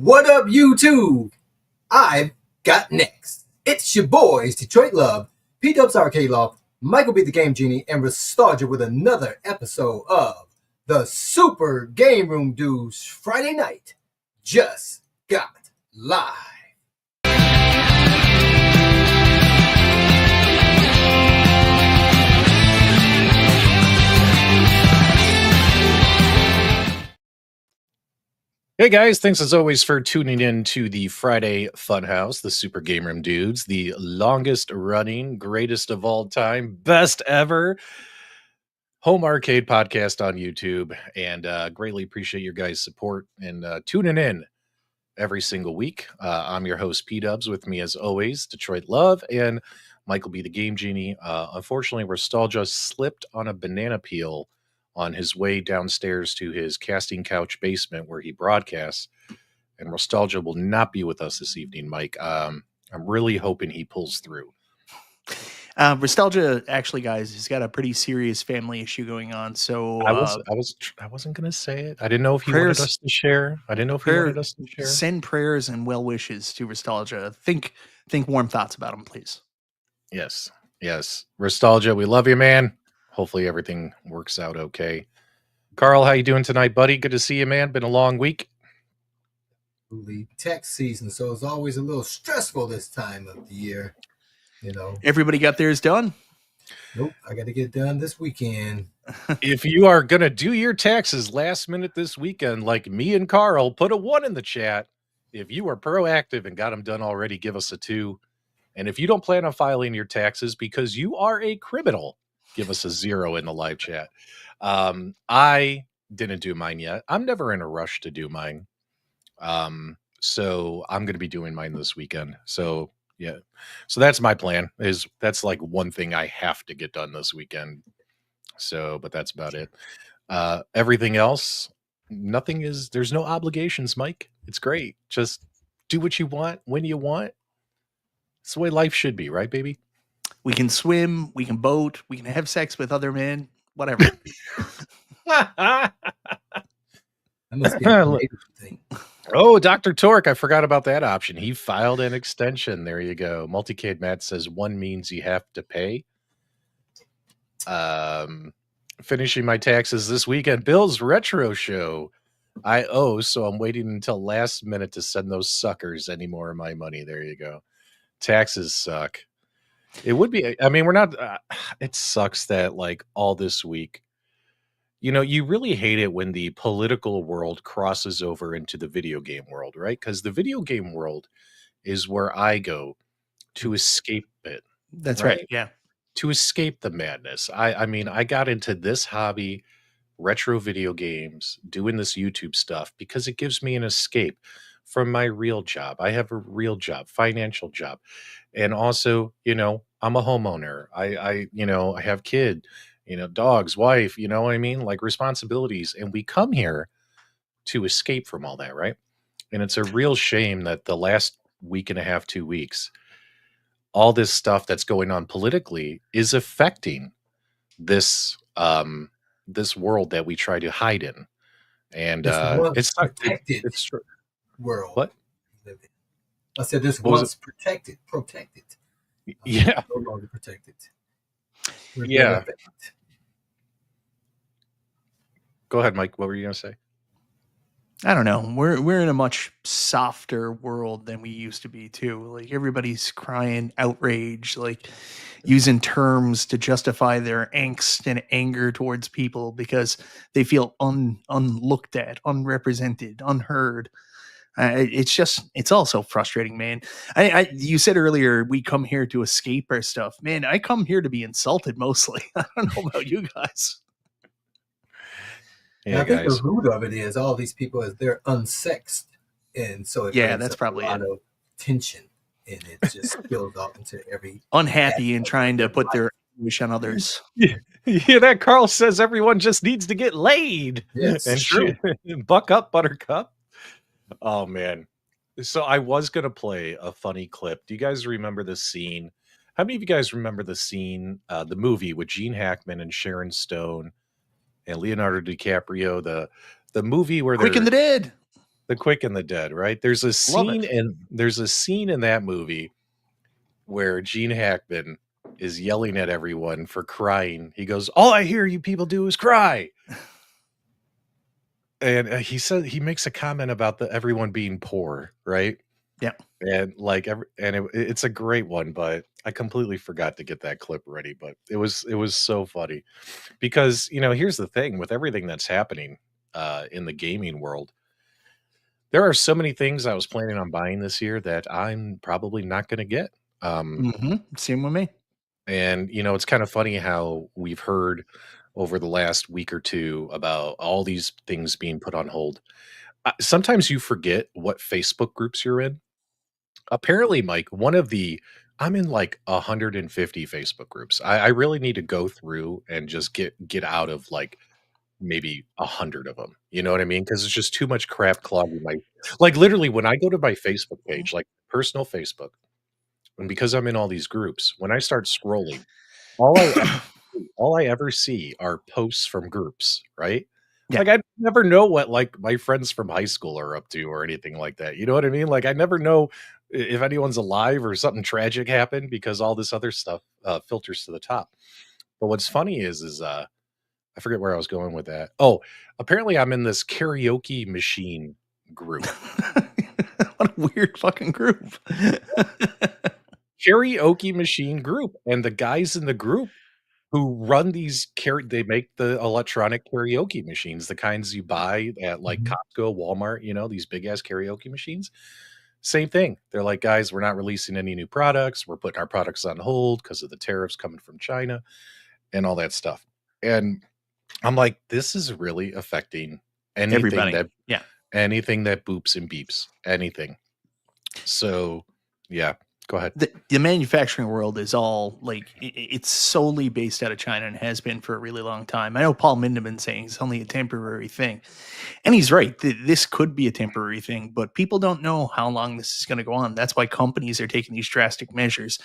What up, YouTube? I've got next. It's your boys, Detroit Love, P-Dubs Arcade Loft, Michael B. the Game Genie, and Restalgia with another episode of the Super Game Room Dudes Friday Night Just Got Live. Hey guys, thanks as always for tuning in to the Friday Funhouse, the Super Game Room Dudes, the longest running, greatest of all time, best ever home arcade podcast on YouTube. And greatly appreciate your guys' support and tuning in every single week. I'm your host, P-Dubs, with me as always, Detroit Love and Michael B. the Game Genie. Unfortunately, Restalgia slipped on a banana peel on his way downstairs to his casting couch basement where he broadcasts. And Restalgia will not be with us this evening, Mike. I'm really hoping he pulls through. Restalgia, actually, guys, he's got a pretty serious family issue going on. So I wasn't gonna say it. I didn't know if he wanted us to share. Send prayers and well wishes to Restalgia. Think warm thoughts about him, please. Yes. Restalgia, we love you, man. Hopefully everything works out okay. Carl, how you doing tonight, buddy? Good to see you, man. Been a long week. Tax season, so it's always a little stressful this time of the year. You know, everybody got theirs done. Nope, I got to get done this weekend. If you are gonna do your taxes last minute this weekend, like me and Carl, put a 1 in the chat. If you are proactive and got them done already, give us a 2. And if you don't plan on filing your taxes because you are a criminal, give us a 0 in the live chat. I didn't do mine yet. I'm never in a rush to do mine. So I'm going to be doing mine this weekend. So yeah. So that's my plan. That's like one thing I have to get done this weekend. So, but that's about it. Everything else, there's no obligations, Mike. It's great. Just do what you want when you want. It's the way life should be, right, baby? We can swim, we can boat, we can have sex with other men, whatever. That must be a creative thing. Oh, Dr. Torque, I forgot about that option. He filed an extension. There you go. Multicade Matt says 1 means you have to pay. Finishing my taxes this weekend. Bill's Retro Show. I owe, so I'm waiting until last minute to send those suckers any more of my money. There you go. Taxes suck. It would be, I mean, we're not, it sucks that like all this week, you know, you really hate it when the political world crosses over into the video game world, right? Because the video game world is where I go to escape it. That's right. Yeah. To escape the madness. I mean, I got into this hobby, retro video games, doing this YouTube stuff because it gives me an escape from my real job. I have a real job, financial job. And also, you know, I'm a homeowner. I have kid, dogs, wife, you know what I mean? Like responsibilities. And we come here to escape from all that, right? And it's a real shame that the last week and a half, 2 weeks, all this stuff that's going on politically is affecting this this world that we try to hide in. And it's protected. It's true. World. What? I said this was protected. Yeah. No longer protected. Yeah. Go ahead, Mike. What were you going to say? I don't know. We're in a much softer world than we used to be too. Like everybody's crying outrage, like using terms to justify their angst and anger towards people because they feel unlooked at, unrepresented, unheard. It's all so frustrating, man. You said earlier we come here to escape our stuff, man. I come here to be insulted mostly. I don't know about you guys. Yeah, I think the root of it is all these people they're unsexed, and so that's probably a lot of tension, and it just spills off into every unhappy and trying to put their wish on others. Yeah, that Carl says everyone just needs to get laid. Yes, and true. Buck up, Buttercup. Oh man. So I was going to play a funny clip. Do you guys remember the scene? How many of you guys remember the scene, the movie with Gene Hackman and Sharon Stone and Leonardo DiCaprio, the movie where Quick and the Dead. The Quick and the Dead, right? There's a Love scene it. in that movie where Gene Hackman is yelling at everyone for crying. He goes, "All I hear you people do is cry." And he makes a comment about everyone being poor, right? Yeah. And it's a great one, but I completely forgot to get that clip ready. But it was so funny because here's the thing with everything that's happening in the gaming world. There are so many things I was planning on buying this year that I'm probably not going to get. Same with me. And it's kind of funny how we've heard over the last week or two about all these things being put on hold. Sometimes you forget what Facebook groups you're in. Apparently, Mike, I'm in like 150 Facebook groups. I really need to go through and just get out of like maybe 100 of them. You know what I mean? Because it's just too much crap clogging my like literally when I go to my Facebook page, like personal Facebook, and because I'm in all these groups, when I start scrolling, all I all I ever see are posts from groups, right? Yeah. Like I never know what like my friends from high school are up to or anything like that. You know what I mean? Like I never know if anyone's alive or something tragic happened because all this other stuff filters to the top. But what's funny is I forget where I was going with that. Oh, apparently I'm in this karaoke machine group. What a weird fucking group. Karaoke machine group. And the guys in the group who run they make the electronic karaoke machines, the kinds you buy at like Mhm. Costco, Walmart, these big ass karaoke machines. Same thing. They're like, guys, we're not releasing any new products. We're putting our products on hold because of the tariffs coming from China and all that stuff. And I'm like, this is really affecting anything Everybody. that Yeah. anything that boops and beeps, anything. So yeah, go ahead. The manufacturing world is all like it's solely based out of China and has been for a really long time. I know Paul Mindeman saying it's only a temporary thing, and he's right. This could be a temporary thing, but people don't know how long this is going to go on. That's why companies are taking these drastic measures.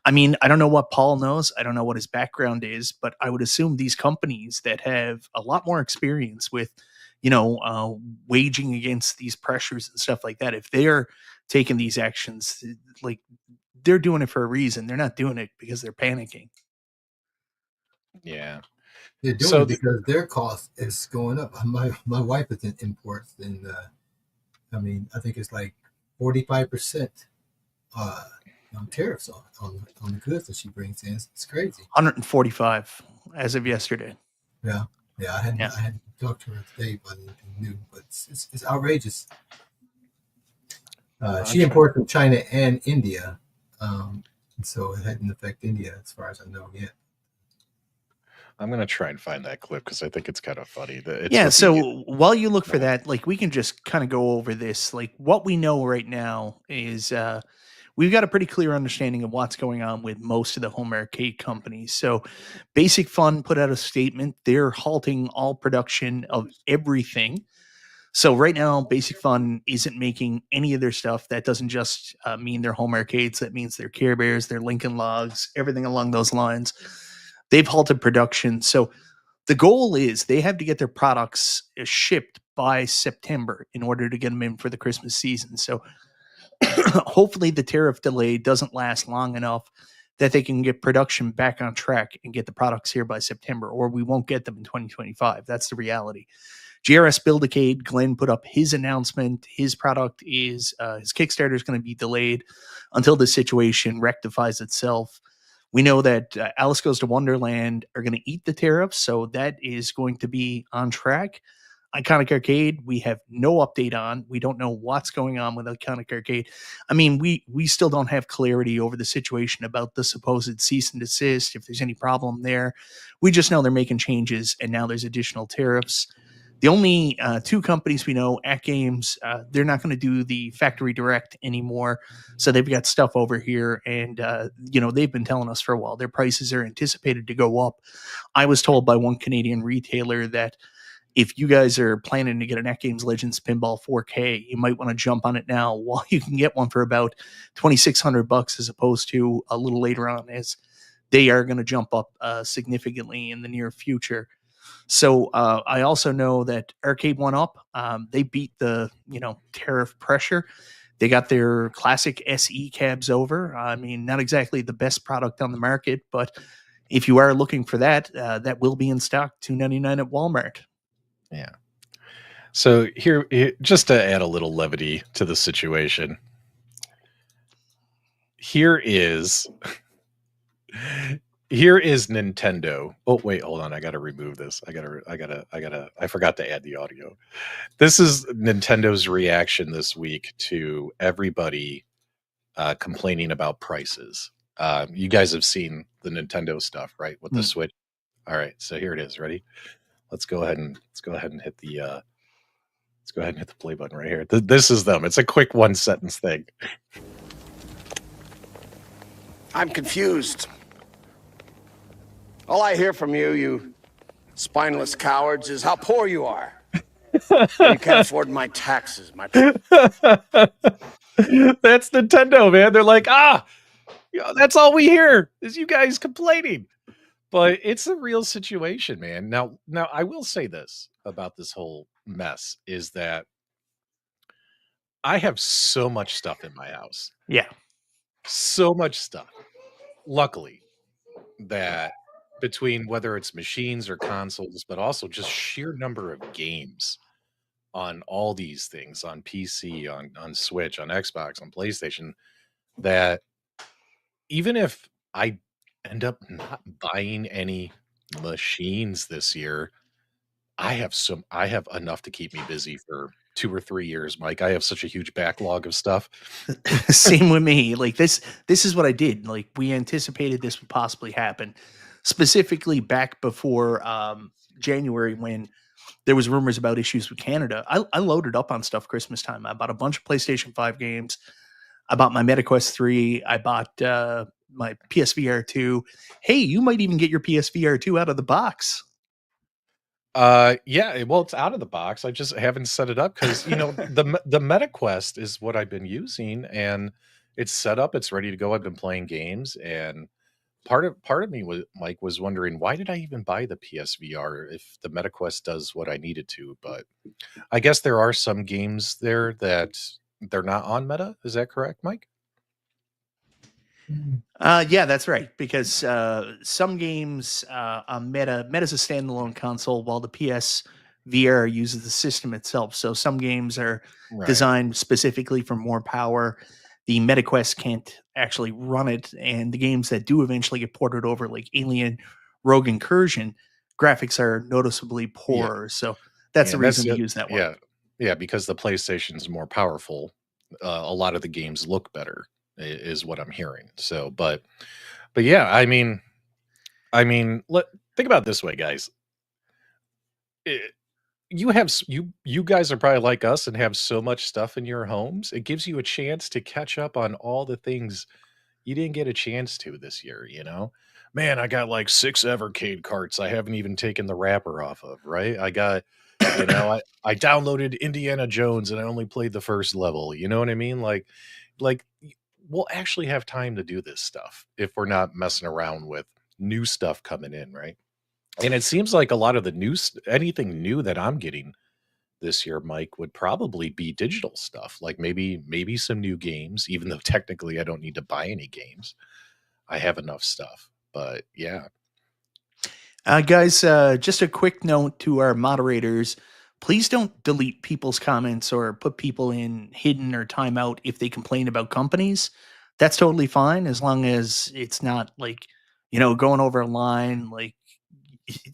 I mean, I don't know what Paul knows. I don't know what his background is, but I would assume these companies that have a lot more experience with, waging against these pressures and stuff like that, if they're taking these actions, like they're doing it for a reason. They're not doing it because they're panicking. Yeah. They're doing it because their cost is going up. My wife is in imports, and I think it's like 45% tariffs on the goods that she brings in. It's crazy. 145 as of yesterday. Yeah, I hadn't talked to her today, but I knew. But it's outrageous. She imports from China and India, and so it hadn't affected India as far as I know yet. I'm going to try and find that clip because I think it's kind of funny. So while you look for that, like we can just kind of go over this. Like what we know right now is we've got a pretty clear understanding of what's going on with most of the home arcade companies. So Basic Fun put out a statement. They're halting all production of everything. So right now, Basic Fun isn't making any of their stuff. That doesn't just mean their home arcades. That means their Care Bears, their Lincoln Logs, everything along those lines. They've halted production. So the goal is they have to get their products shipped by September in order to get them in for the Christmas season. So hopefully the tariff delay doesn't last long enough that they can get production back on track and get the products here by September, or we won't get them in 2025. That's the reality. GRS Build a Cade, Glenn put up his announcement. His product is his Kickstarter is going to be delayed until the situation rectifies itself. We know that Alice Goes to Wonderland are going to eat the tariffs, so that is going to be on track. Iconic Arcade, we have no update on. We don't know what's going on with Iconic Arcade. I mean, we still don't have clarity over the situation about the supposed cease and desist, if there's any problem there. We just know they're making changes, and now there's additional tariffs. The only two companies we know, AtGames, they're not going to do the factory direct anymore. So they've got stuff over here. And, they've been telling us for a while their prices are anticipated to go up. I was told by one Canadian retailer that if you guys are planning to get an AtGames Legends Pinball 4K, you might want to jump on it now while you can get one for about $2,600 as opposed to a little later on, as they are going to jump up significantly in the near future. So I also know that Arcade One Up, they beat the tariff pressure. They got their classic SE cabs over. I mean, not exactly the best product on the market, but if you are looking for that, that will be in stock, $2.99 at Walmart. Yeah. So here, just to add a little levity to the situation, here is Nintendo. Oh wait, hold on. I got to remove this. I forgot to add the audio. This is Nintendo's reaction this week to everybody complaining about prices. You guys have seen the Nintendo stuff, right? With the Switch. All right, so here it is. Ready? Let's go ahead and hit the play button right here. This is them. It's a quick 1-sentence thing. I'm confused. All I hear from you, you spineless cowards, is how poor you are. You can't afford my taxes, my. That's Nintendo, man. They're like, that's all we hear is you guys complaining. But it's a real situation, man. Now I will say this about this whole mess is that I have so much stuff in my house. Yeah. So much stuff. Luckily, that between whether it's machines or consoles, but also just sheer number of games on all these things, on PC, on Switch, on Xbox, on PlayStation, that even if I end up not buying any machines this year, I have enough to keep me busy for 2 or 3 years, Mike. I have such a huge backlog of stuff. Same with me. Like this is what I did. Like we anticipated this would possibly happen, specifically back before January when there was rumors about issues with Canada. I loaded up on stuff Christmas time. I bought a bunch of PlayStation 5 games. I bought my MetaQuest 3. I bought my PSVR 2. Hey, you might even get your PSVR 2 out of the box. Yeah, well, it's out of the box. I just haven't set it up because the MetaQuest is what I've been using, and it's set up. It's ready to go. I've been playing games, and part of me was wondering, why did I even buy the PSVR if the MetaQuest does what I needed to? But I guess there are some games there that they're not on Meta. Is that correct, Mike? Yeah, that's right. Because some games on Meta's a standalone console, while the PSVR uses the system itself. So some games are designed specifically for more power. The MetaQuest can't actually run it, and the games that do eventually get ported over, like Alien Rogue Incursion, graphics are noticeably poorer. So that's the reason to use that one. Yeah, because the PlayStation's more powerful. A lot of the games look better, is what I'm hearing. So, but yeah, I mean, think about it this way, guys. You guys are probably like us and have so much stuff in your homes. It gives you a chance to catch up on all the things you didn't get a chance to this year. Man, I got like 6 Evercade carts I haven't even taken the wrapper off of. Right? I got, I downloaded Indiana Jones and I only played the first level. You know what I mean? Like we'll actually have time to do this stuff if we're not messing around with new stuff coming in, right? And it seems like a lot of the anything new that I'm getting this year, Mike, would probably be digital stuff. Like maybe some new games, even though technically I don't need to buy any games. I have enough stuff. But yeah. Guys, just a quick note to our moderators. Please don't delete people's comments or put people in hidden or timeout if they complain about companies. That's totally fine as long as it's not like, going over a line like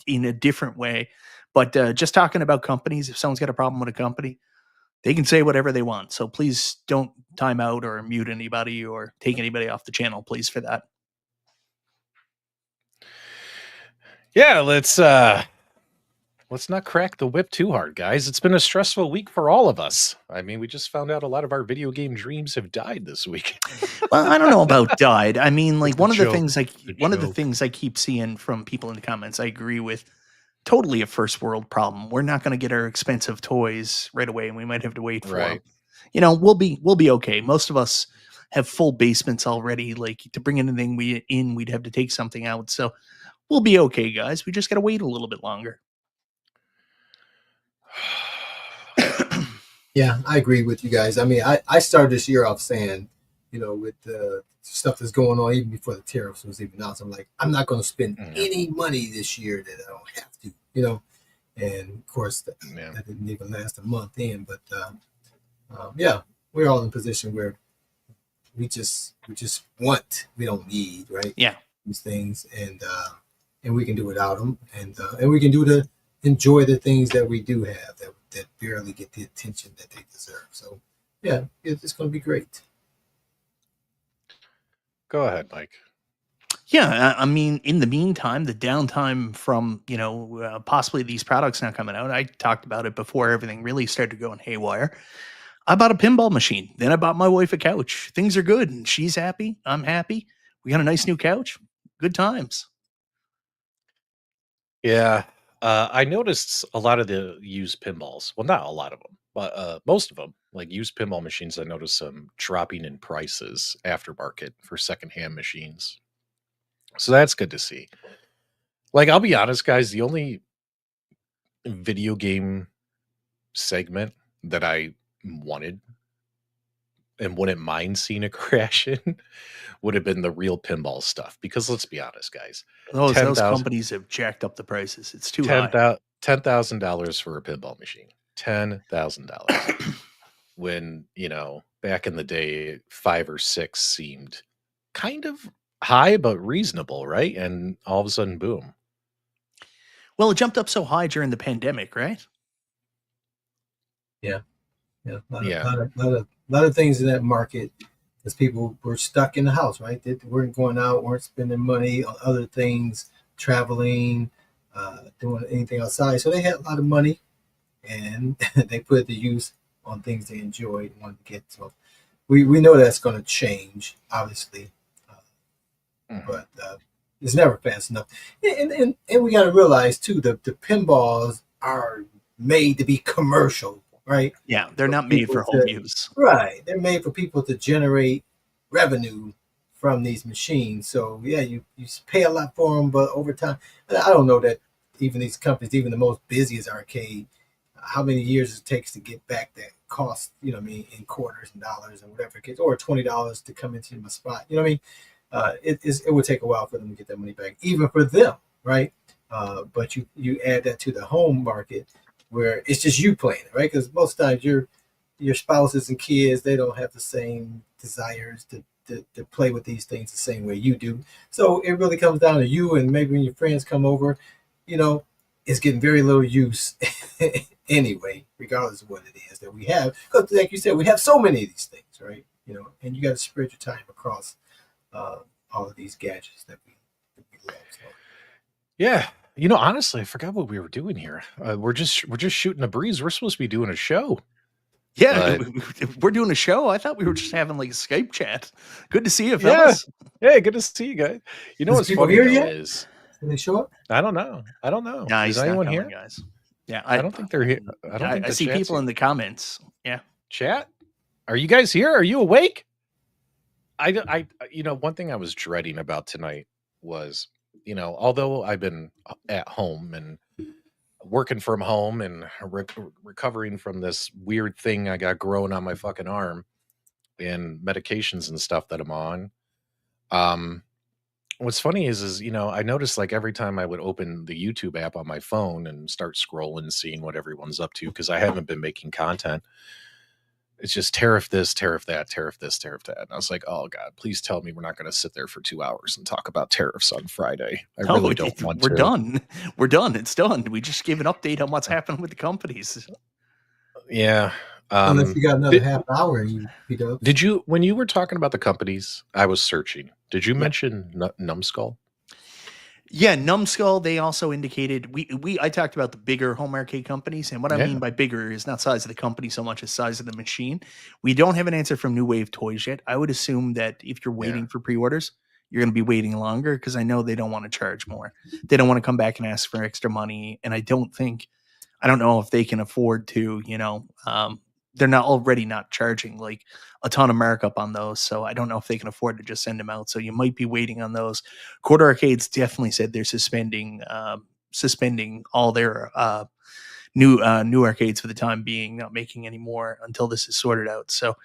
in a different way. But just talking about companies, if someone's got a problem with a company, they can say whatever they want. So please don't time out or mute anybody or take anybody off the channel, please, for that. Yeah, let's not crack the whip too hard, guys. It's been a stressful week for all of us. I mean, we just found out a lot of our video game dreams have died this week. Well, I don't know about died. I mean, like one of the things I keep seeing from people in the comments, I agree with. Totally a first world problem. We're not going to get our expensive toys right away, and we might have to wait for them. We'll be okay. Most of us have full basements already. Like to bring anything we'd have to take something out. So we'll be okay, guys. We just got to wait a little bit longer. Yeah, I agree with you guys. I mean, I started this year off saying, with the stuff that's going on, even before the tariffs was even announced, I'm like, I'm not going to spend any money this year that I don't have to, And of course, that didn't even last a month in. But yeah, we're all in a position where we just want, we don't need, right? Yeah, these things, and we can do without them, and we can do to enjoy the things that we do have that barely get the attention that they deserve. So yeah, it's going to be great. Go ahead, Mike. Yeah, I mean, in the meantime, the downtime from possibly these products not coming out, I talked about it before everything really started going haywire. I bought a pinball machine. Then I bought my wife a couch. Things are good, and she's happy. I'm happy. We got a nice new couch. Good times. Yeah, I noticed a lot of the used pinballs. Well, not a lot of them, but most of them, like used pinball machines. I noticed some dropping in prices aftermarket for secondhand machines. So that's good to see. Like, I'll be honest, guys, the only video game segment that I wanted and wouldn't mind seeing a crash in would have been the real pinball stuff. Because let's be honest, guys, Those 10,000 companies have jacked up the prices. It's too high. $10,000 for a pinball machine. $10,000. When, back in the day, 5 or 6 seemed kind of high but reasonable, right? And all of a sudden, boom. Well, it jumped up so high during the pandemic, right? Yeah. A lot of things in that market, because people were stuck in the house, right? They weren't going out, weren't spending money on other things, traveling, doing anything outside. So they had a lot of money, and they put it to use on things they enjoyed and wanted to get. So we know that's going to change, obviously, but it's never fast enough. And we got to realize too, the pinballs are made to be commercial. Right? Yeah, they're not made for home use. Right. They're made for people to generate revenue from these machines. So, yeah, you pay a lot for them, but over time, I don't know that even these companies, even the most busiest arcade, how many years it takes to get back that cost, in quarters and dollars and whatever it is, or $20 to come into my spot. It would take a while for them to get that money back, even for them, right? But you add that to the home market, where it's just you playing it, right? Because most times your spouses and kids, they don't have the same desires to play with these things the same way you do. So it really comes down to you, and maybe when your friends come over, it's getting very little use anyway, regardless of what it is that we have. Because like you said, we have so many of these things, right? And you got to spread your time across all of these gadgets that we love. So. Yeah. Honestly, I forgot what we were doing here. We're just shooting a breeze. We're supposed to be doing a show. Yeah, we're doing a show. I thought we were just having like a Skype chat. Good to see you, fellas. Yeah, hey, good to see you guys. What's funny here though yet? is, Can they show up? I don't know. Nah, is anyone here, guys? Yeah, I don't think they're here. I see people in the comments. Yeah, chat. Are you guys here? Are you awake? I one thing I was dreading about tonight was, although I've been at home and working from home and recovering from this weird thing I got growing on my fucking arm and medications and stuff that I'm on. What's funny is, I noticed like every time I would open the YouTube app on my phone and start scrolling, seeing what everyone's up to, because I haven't been making content. It's just tariff this, tariff that, tariff this, tariff that. And I was like, oh God, please tell me we're not going to sit there for 2 hours and talk about tariffs on Friday. I really don't want to. We're done. We're done. It's done. We just gave an update on what's happening with the companies. Yeah. Unless you got another half hour, did you, when you were talking about the companies, I was searching. Did you mention Numbskull? Yeah, Numbskull, they also indicated I talked about the bigger home arcade companies, and what I mean by bigger is not size of the company so much as size of the machine. We don't have an answer from New Wave Toys yet. I would assume that if you're waiting for pre-orders, you're going to be waiting longer, because I know they don't want to charge more. They don't want to come back and ask for extra money, and I don't know if they can afford to, they're not already not charging like a ton of markup on those. So I don't know if they can afford to just send them out. So you might be waiting on those. Quarter Arcades definitely said they're suspending all their new arcades for the time being, not making any more until this is sorted out. So,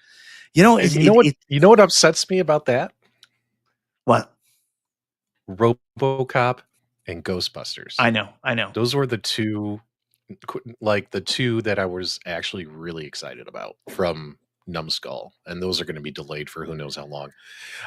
you know, And you know what upsets me about that? What? RoboCop and Ghostbusters. I know. Those were the two that I was actually really excited about from Numbskull, and those are going to be delayed for who knows how long.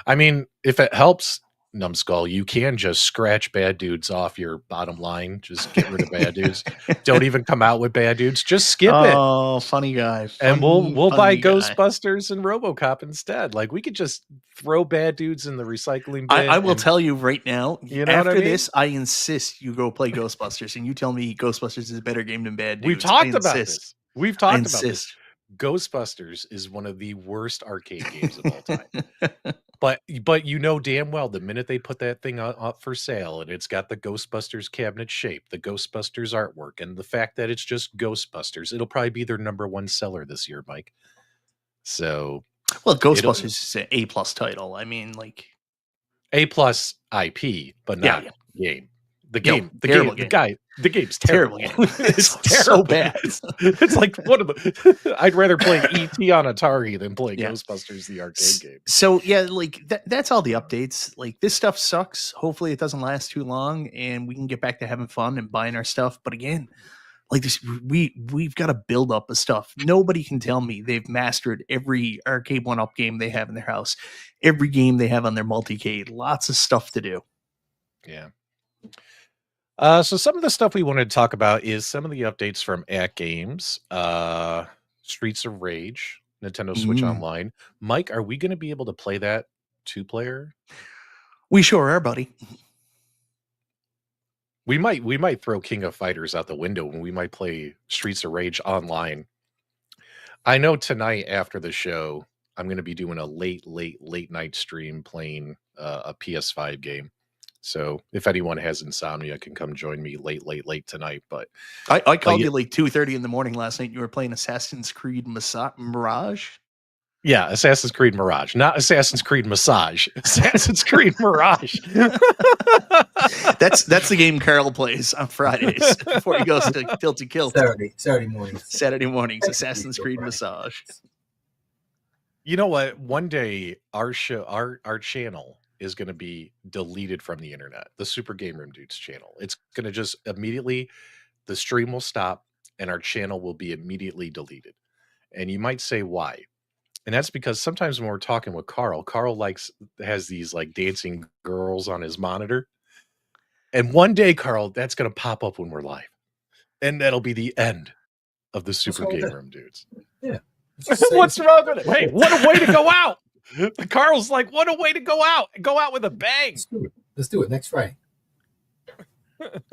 I mean, if it helps, Numbskull, you can just scratch Bad Dudes off your bottom line. Just get rid of Bad Dudes. Don't even come out with Bad Dudes. Just skip it. Oh, funny guy. And we'll buy funny guy. Ghostbusters and RoboCop instead. Like, we could just throw Bad Dudes in the recycling bin. I will tell you right now, You know after what I mean? this, I insist you go play Ghostbusters, and you tell me Ghostbusters is a better game than Bad Dudes. We've talked about this. We've I talked about this. insist. Ghostbusters is one of the worst arcade games of all time. But you know damn well the minute they put that thing up for sale and it's got the Ghostbusters cabinet shape, the Ghostbusters artwork, and the fact that it's just Ghostbusters, it'll probably be their #1 seller this year, Mike. So, Well, Ghostbusters is an A+ title. I mean, like A+ IP, but not game. The game's terrible terrible. It's terrible. so bad. It's like one of the. I'd rather play ET on Atari than play Ghostbusters, the arcade game. So yeah, like that's all the updates. Like, this stuff sucks. Hopefully it doesn't last too long, and we can get back to having fun and buying our stuff. But again, like this, we've got to build up a stuff. Nobody can tell me they've mastered every arcade 1-up game they have in their house, every game they have on their multicade. Lots of stuff to do. Yeah. So some of the stuff we wanted to talk about is some of the updates from AtGames, Streets of Rage, Nintendo Switch Online. Mike, are we going to be able to play that 2-player? We sure are, buddy. We might throw King of Fighters out the window and we might play Streets of Rage online. I know tonight after the show, I'm going to be doing a late night stream playing a PS5 game. So if anyone has insomnia, can come join me late tonight. But I called you like 2:30 in the morning last night. You were playing Assassin's Creed Mirage. Yeah, Assassin's Creed Mirage, not Assassin's Creed Massage. Assassin's Creed Mirage. That's the game Carl plays on Fridays before he goes to Tilted Kilt. Saturday mornings. Saturday mornings, Assassin's Creed Massage. You know what? One day our channel is going to be deleted from the internet. The Super Game Room Dudes channel. It's going to just immediately, the stream will stop and our channel will be immediately deleted. And you might say why? And that's because sometimes when we're talking with Carl has these like dancing girls on his monitor. And one day, Carl, that's going to pop up when we're live. And that'll be the end of the Super Game Room Dudes. Yeah. What's wrong with it? Hey, what a way to go out. Carl's like, what a way to go out. Go out with a bang. Let's do it next Friday.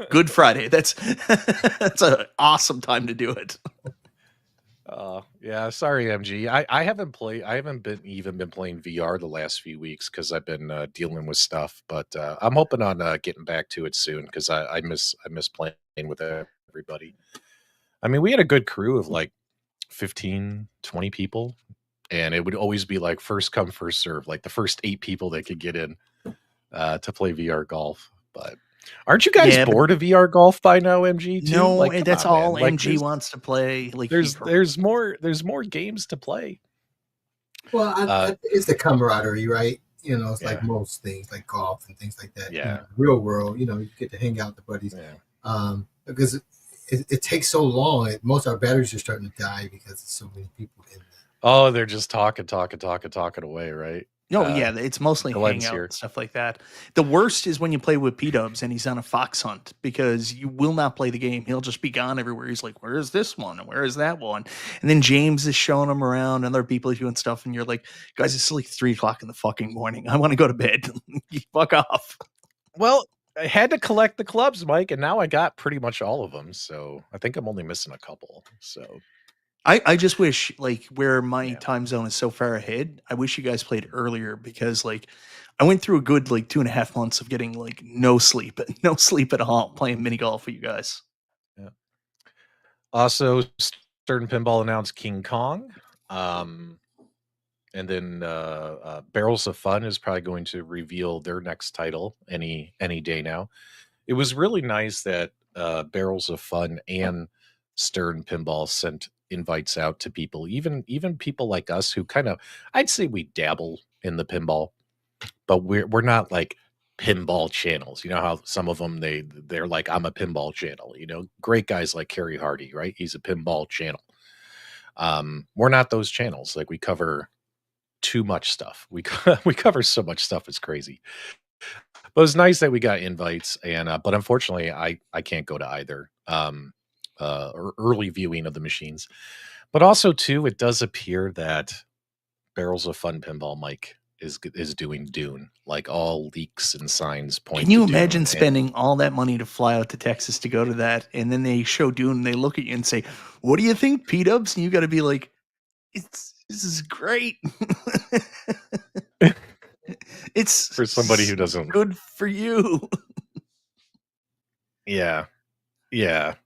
Good Friday. That's an awesome time to do it. Yeah, sorry, MG. I haven't been playing VR the last few weeks because I've been dealing with stuff. But I'm hoping on getting back to it soon because I miss playing with everybody. I mean, we had a good crew of like 15, 20 people, and it would always be like first come, first serve, like the first 8 people that could get in to play VR golf. But aren't you guys bored of VR golf by now, MG? Too? No, like, that's on, all man. MG wants to play. Like, there's more games to play. Well, it's the camaraderie, right? You know, it's like most things, like golf and things like that. Yeah. In the real world, you know, you get to hang out with the buddies. Yeah. Because it takes so long. Most of our batteries are starting to die because there's so many people in there. Oh, they're just talking away, right? No, it's mostly hangout and stuff like that. The worst is when you play with P-Dubs and he's on a fox hunt because you will not play the game. He'll just be gone everywhere. He's like, where is this one? And where is that one? And then James is showing him around and other people are doing stuff. And you're like, guys, it's like 3:00 in the fucking morning. I want to go to bed. You fuck off. Well, I had to collect the clubs, Mike, and now I got pretty much all of them. So I think I'm only missing a couple. So I just wish, like, where my time zone is so far ahead, I wish you guys played earlier because, like, I went through a good, like, 2.5 months of getting, like, no sleep at all playing mini golf with you guys. Yeah. Also, Stern Pinball announced King Kong. And then Barrels of Fun is probably going to reveal their next title any day now. It was really nice that Barrels of Fun and Stern Pinball sent invites out to people, even people like us who kind of, I'd say we dabble in the pinball, but we're not like pinball channels. You know how some of them they're like, I'm a pinball channel. You know, great guys like Kerry Hardy, right? He's a pinball channel. We're not those channels. Like we cover too much stuff. We cover so much stuff. It's crazy. But it's nice that we got invites, and but unfortunately, I can't go to either or early viewing of the machines. But also, too, it does appear that Barrels of Fun Pinball Mike is doing Dune. Like all leaks and signs point. Can you to Dune, imagine and spending all that money to fly out to Texas to go to that, and then they show Dune, and they look at you and say, "What do you think, P-Dubs?" And you got to be like, "This is great." It's for somebody who doesn't, good for you. yeah,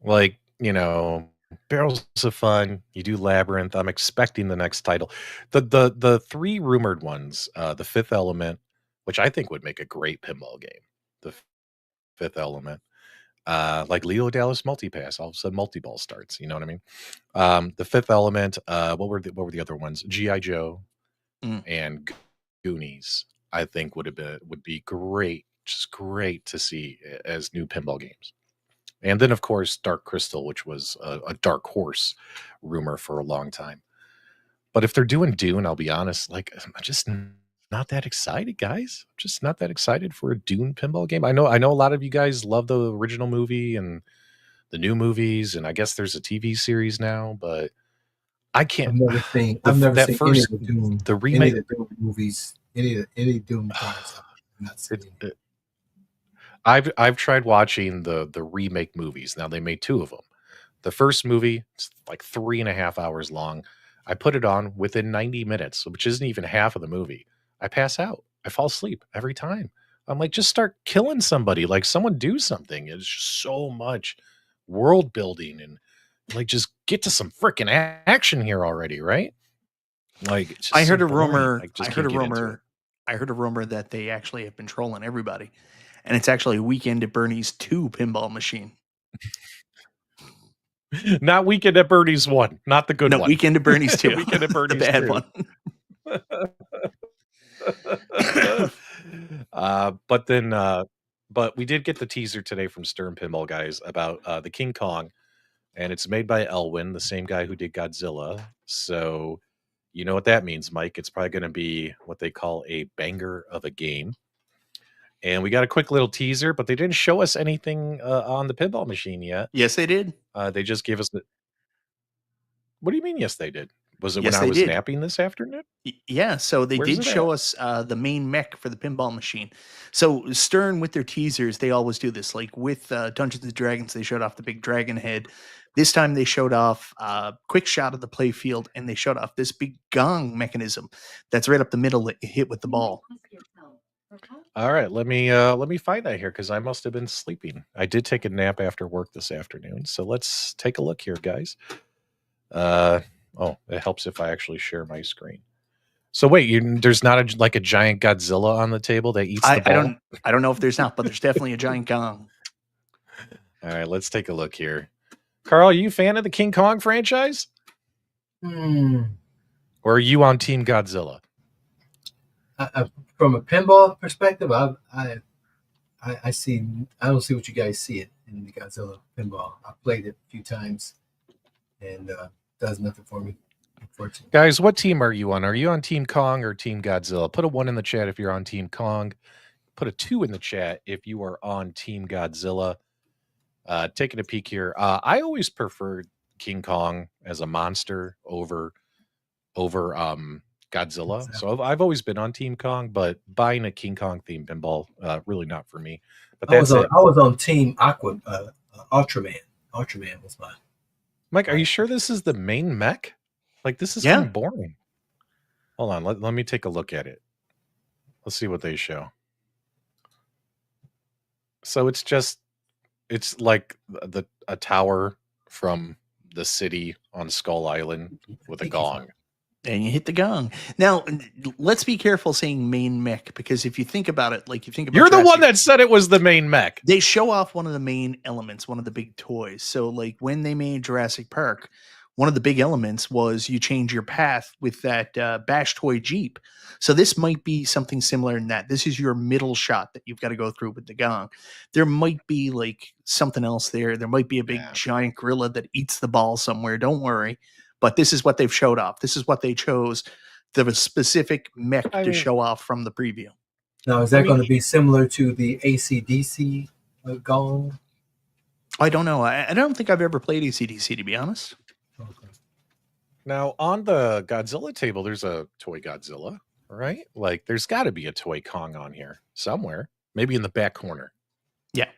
like, you know, Barrels of Fun, you do Labyrinth. I'm expecting the next title. The three rumored ones, the Fifth Element, which I think would make a great pinball game. The Fifth Element, like Leo Dallas Multipass, all of a sudden multi-ball starts. You know what I mean? The Fifth Element. What were the other ones? G.I. Joe and Goonies. I think would be great, just great to see as new pinball games. And then, of course, Dark Crystal, which was a Dark Horse rumor for a long time. But if they're doing Dune, I'll be honest, like, I'm just not that excited, guys. I'm just not that excited for a Dune pinball game. I know a lot of you guys love the original movie and the new movies, and I guess there's a TV series now, but I can't. I've never seen first, any of the Dune, the remake, any of the Dune movies, any Dune products. I've not seen. I've tried watching the remake movies. Now they made two of them. The first movie, it's like 3.5 hours long. I put it on within 90 minutes, which isn't even half of the movie. I pass out. I fall asleep every time. I'm like, just start killing somebody. Like, someone do something. It's just so much world building, and like, just get to some freaking action here already, right? Like, it's just I heard so a boring. rumor. I just I heard can't a get into it. rumor. I heard a rumor that they actually have been trolling everybody, and it's actually Weekend at Bernie's 2 pinball machine. Not Weekend at Bernie's 1, not the good No, one. Weekend at Bernie's 2. Weekend at Bernie's the bad 2. one. But we did get the teaser today from Stern Pinball guys about the King Kong, and it's made by Elwin, the same guy who did Godzilla. So you know what that means, Mike. It's probably going to be what they call a banger of a game. And we got a quick little teaser, but they didn't show us anything on the pinball machine yet. Yes, they did. They just gave us the. What do you mean? Yes, they did. Was it Yes, when I they was did. napping this afternoon? Yeah, so they Where's did it show at? us the main mech for the pinball machine. So Stern, with their teasers, they always do this. Like with Dungeons and Dragons, they showed off the big dragon head. This time they showed off a quick shot of the play field, and they showed off this big gong mechanism that's right up the middle that you hit with the ball. All right, let me find that here, because I must have been sleeping. I did take a nap after work this afternoon, so let's take a look here, guys. Oh, it helps if I actually share my screen. So wait, there's not a giant Godzilla on the table that eats the ball? I don't know if there's not, but there's definitely a giant gong. All right, let's take a look here. Carl, are you a fan of the King Kong franchise? Or are you on Team Godzilla? From a pinball perspective, I don't see what you guys see it in the Godzilla pinball. I've played it a few times, and does nothing for me, unfortunately. Guys, what team are you on? Are you on Team Kong or Team Godzilla? Put a 1 in the chat if you're on Team Kong. Put a 2 in the chat if you are on Team Godzilla. Taking a peek here. I always preferred King Kong as a monster over Godzilla. So I've always been on Team Kong, but buying a King Kong themed pinball, really not for me. But that's it. I was on Team Ultraman. Ultraman was mine. Mike, are you sure this is the main mech? Like, this is kind of boring. Hold on, let me take a look at it. Let's see what they show. So it's like a tower from the city on Skull Island with a gong. And you hit the gong. Now, let's be careful saying main mech, because if you think about it, like you think about You're the one Jurassic, that said it was the main mech. they show off one of the main elements, one of the big toys. So, like when they made Jurassic Park, one of the big elements was you change your path with that Bash Toy Jeep. So this might be something similar in that. This is your middle shot that you've got to go through with the gong. There might be like something else there. There might be a big giant gorilla that eats the ball somewhere. Don't worry. But this is what they've showed off. This is what they chose, the specific mech to show off from the preview. Now, is that going to be similar to the ACDC gong? I don't know. I don't think I've ever played ACDC, to be honest. Okay. Now, on the Godzilla table, there's a toy Godzilla, right? Like, there's got to be a toy Kong on here somewhere. Maybe in the back corner. Yeah.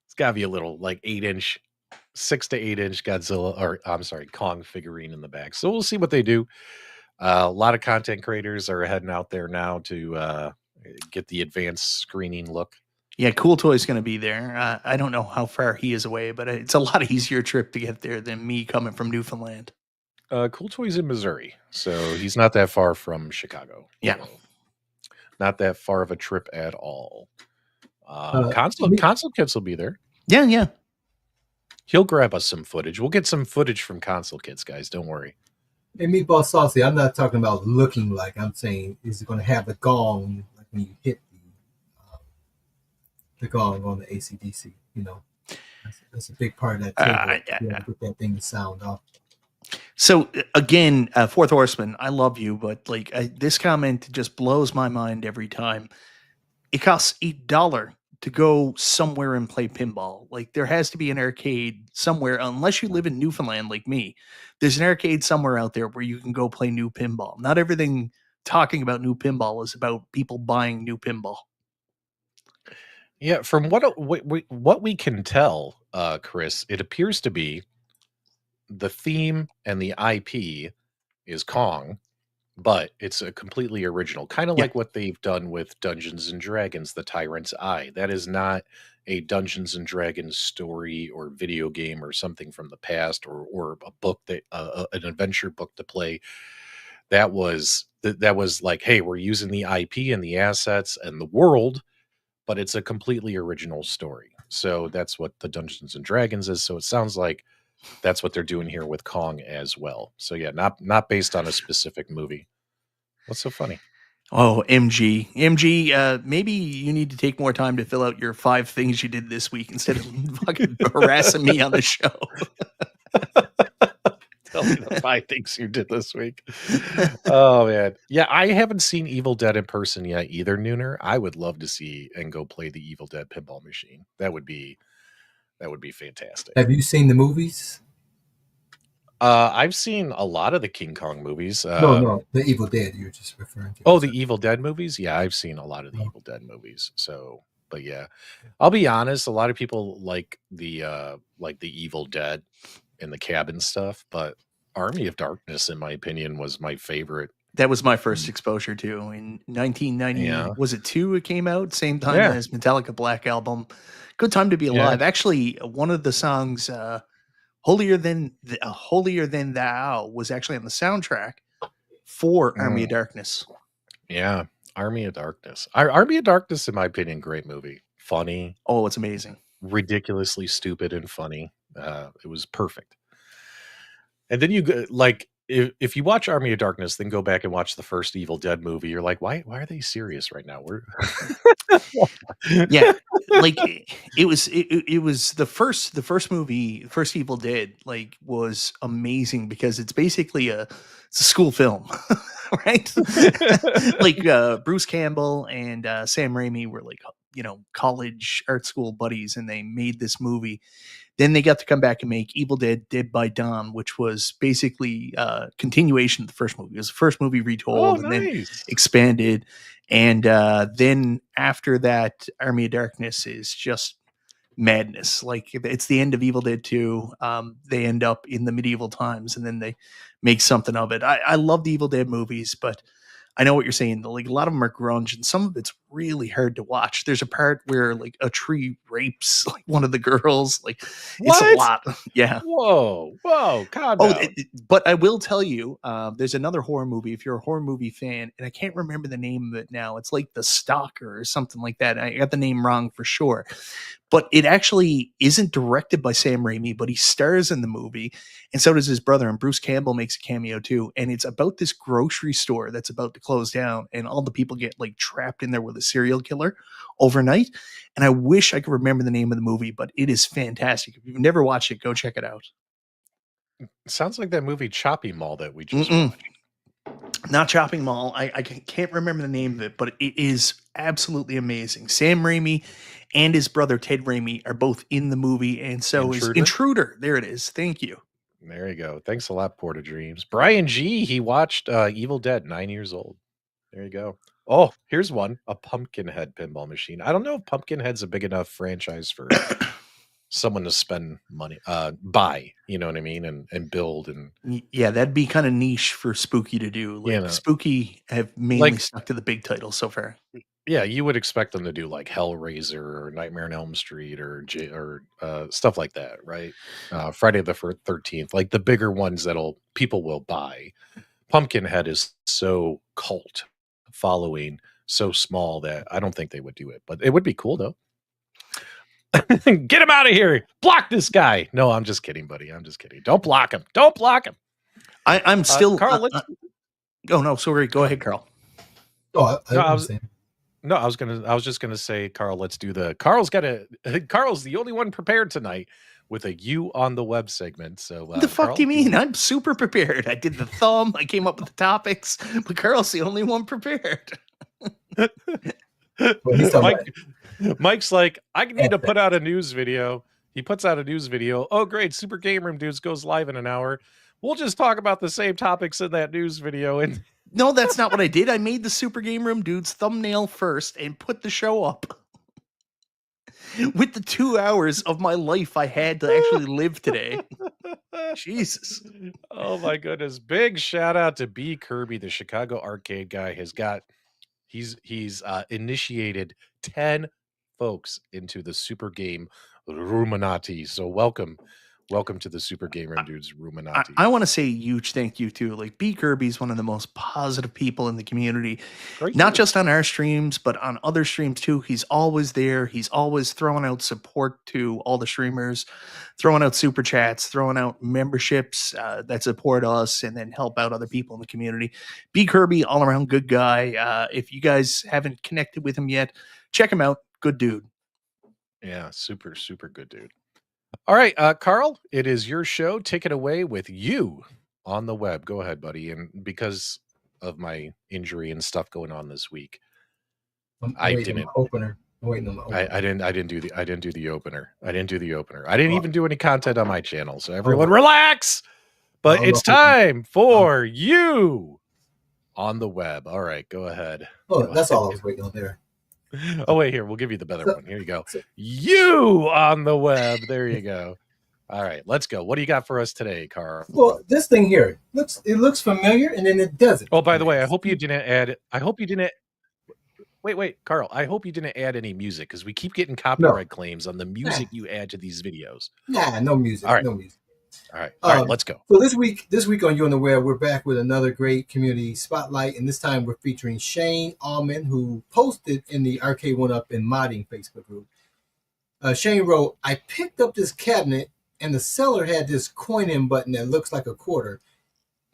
It's got to be a little, like, 8-inch, 6 to 8-inch Godzilla, or I'm sorry, Kong figurine in the back. So we'll see what they do. A lot of content creators are heading out there now to get the advanced screening look. Yeah, Cool Toy's going to be there. I don't know how far he is away, but it's a lot easier trip to get there than me coming from Newfoundland. Cool Toy's in Missouri, so he's not that far from Chicago. Yeah. Not that far of a trip at all. Console Kits will be there. Yeah. He'll grab us some footage. We'll get some footage from Console Kits, guys. Don't worry. Hey, Meatball Saucy, I'm not talking about looking like. I'm saying, is it going to have the gong like when you hit the gong on the ACDC? You know, that's a big part of that table. Get that thing to sound off. So again, Fourth Horseman, I love you, but like this comment just blows my mind every time. It costs $8 to go somewhere and play pinball. Like there has to be an arcade somewhere, unless you live in Newfoundland like me. There's an arcade somewhere out there where you can go play new pinball. Not everything talking about new pinball is about people buying new pinball. Yeah, from what we can tell, Chris, it appears to be the theme and the IP is Kong, but it's a completely original, kind of like what they've done with Dungeons and Dragons, The Tyrant's Eye. That is not a Dungeons and Dragons story or video game or something from the past or a book that an adventure book to play. That was like, hey, we're using the IP and the assets and the world, but it's a completely original story. So that's what the Dungeons and Dragons is. So it sounds like that's what they're doing here with Kong as well. So yeah, not based on a specific movie. What's so funny? Oh, MG, maybe you need to take more time to fill out your 5 things you did this week instead of fucking harassing me on the show. Tell me the 5 things you did this week. Oh man. Yeah, I haven't seen Evil Dead in person yet either, Nooner. I would love to see and go play the Evil Dead pinball machine. That would be fantastic. Have you seen the movies? I've seen a lot of the King Kong movies. No, the Evil Dead you're just referring to. Oh, the Evil Dead movies? Yeah, I've seen a lot of the Evil Dead movies. So, but yeah, I'll be honest. A lot of people like the Evil Dead and the cabin stuff, but Army of Darkness, in my opinion, was my favorite. That was my first exposure to in 1990. Yeah. Was it 2? It came out same time as Metallica Black Album. Good Time to Be Alive. Actually, one of the songs, Holier Than Thou, was actually on the soundtrack for Army of Darkness. Yeah, Army of Darkness. Army of Darkness, in my opinion, great movie. Funny. Oh, it's amazing. Ridiculously stupid and funny. It was perfect. And then you like, if you watch Army of Darkness, then go back and watch the first Evil Dead movie. You're like, why are they serious right now? Yeah, like it was the first movie, the first Evil Dead, like was amazing because it's basically it's a school film, right? Like Bruce Campbell and Sam Raimi were like, college art school buddies, and they made this movie. Then they got to come back and make Evil Dead: Dead by Dawn, which was basically a continuation of the first movie. It was the first movie retold and then expanded. And then after that, Army of Darkness is just madness. Like it's the end of Evil Dead 2. They end up in the medieval times, and then they make something of it. I love the Evil Dead movies, but I know what you're saying. Like a lot of them are grunge, and some of it's really hard to watch. There's a part where like a tree rapes like one of the girls. Like it's a What? lot. Yeah. Whoa, calm Oh, down. but I will tell you, there's another horror movie. If you're a horror movie fan, and I can't remember the name of it now, it's like The Stalker or something like that. I got the name wrong for sure, but it actually isn't directed by Sam Raimi, but he stars in the movie, and so does his brother. And Bruce Campbell makes a cameo too. And it's about this grocery store that's about to close down, and all the people get like trapped in there with a serial killer overnight. And I wish I could remember the name of the movie, but it is fantastic. If you've never watched it, go check it out. Sounds like that movie Chopping Mall that we just Mm-mm. watched. Not Chopping Mall. I can't remember the name of it, but it is absolutely amazing. Sam Raimi and his brother Ted Raimi are both in the movie, and so is Intruder. There it is. Thank you. There you go. Thanks a lot, Porta Dreams. Brian G, he watched Evil Dead, 9 years old. There you go. Oh, here's one, a Pumpkinhead pinball machine. I don't know if Pumpkinhead's a big enough franchise for someone to spend money, buy, you know what I mean, and build. And yeah, that'd be kind of niche for Spooky to do. Like Spooky have mainly stuck to the big titles so far. Yeah, you would expect them to do like Hellraiser or Nightmare on Elm Street or stuff like that, right? Friday the 13th, like the bigger ones people will buy. Pumpkinhead is so cult following, so small that I don't think they would do it, but it would be cool though. Get him out of here! Block this guy! No, I'm just kidding, buddy. I'm just kidding. Don't block him. Don't block him. I'm still Carl. Oh no, sorry. Go ahead, Carl. Oh, I was just gonna say, Carl. Let's do Carl's the only one prepared tonight with a "You on the Web" segment. So what the fuck Carl, do you mean? I'm super prepared. I did the thumb. I came up with the topics, but Carl's the only one prepared. Well, Mike's like, I need to put out a news video. He puts out a news video. Oh, great. Super Game Room Dudes goes live in an hour. We'll just talk about the same topics in that news video. And no, that's not what I did. I made the Super Game Room Dudes thumbnail first and put the show up. With the 2 hours of my life I had to actually live today. Jesus. Oh my goodness. Big shout out to B. Kirby, the Chicago arcade guy. He's initiated 10 folks into the Super Game Ruminati. So welcome to the Super Game Room Dudes Ruminati. I want to say a huge thank you to B. Kirby's one of the most positive people in the community. Not just on our streams, but on other streams too. He's always there. He's always throwing out support to all the streamers, throwing out super chats, throwing out memberships that support us and then help out other people in the community. B. Kirby, all around good guy. If you guys haven't connected with him yet, check him out. Good dude. Yeah, super, super good dude. All right, Carl, it is your show. Take it away with You on the Web. Go ahead, buddy. And because of my injury and stuff going on this week, I didn't opener. I'm waiting on the opener. I didn't do the opener. I didn't even do any content on my channel. So everyone relax. But it's time for You on the Web. All right, go ahead. Oh, that's all I was waiting on there. Oh, wait, here. We'll give you the better one. Here you go. You on the Web. There you go. All right, let's go. What do you got for us today, Carl? Well, this thing here looks familiar, and then it doesn't. Oh, by the way, I hope you didn't add. Wait, Carl. I hope you didn't add any music because we keep getting copyright claims on the music you add to these videos. Nah, no music. All right. No music. All right, let's go. So this week on You on the Web, we're back with another great community spotlight, and this time we're featuring Shane Allman, who posted in the Arcade One Up and Modding Facebook group. Shane wrote, "I picked up this cabinet, and the seller had this coin in button that looks like a quarter.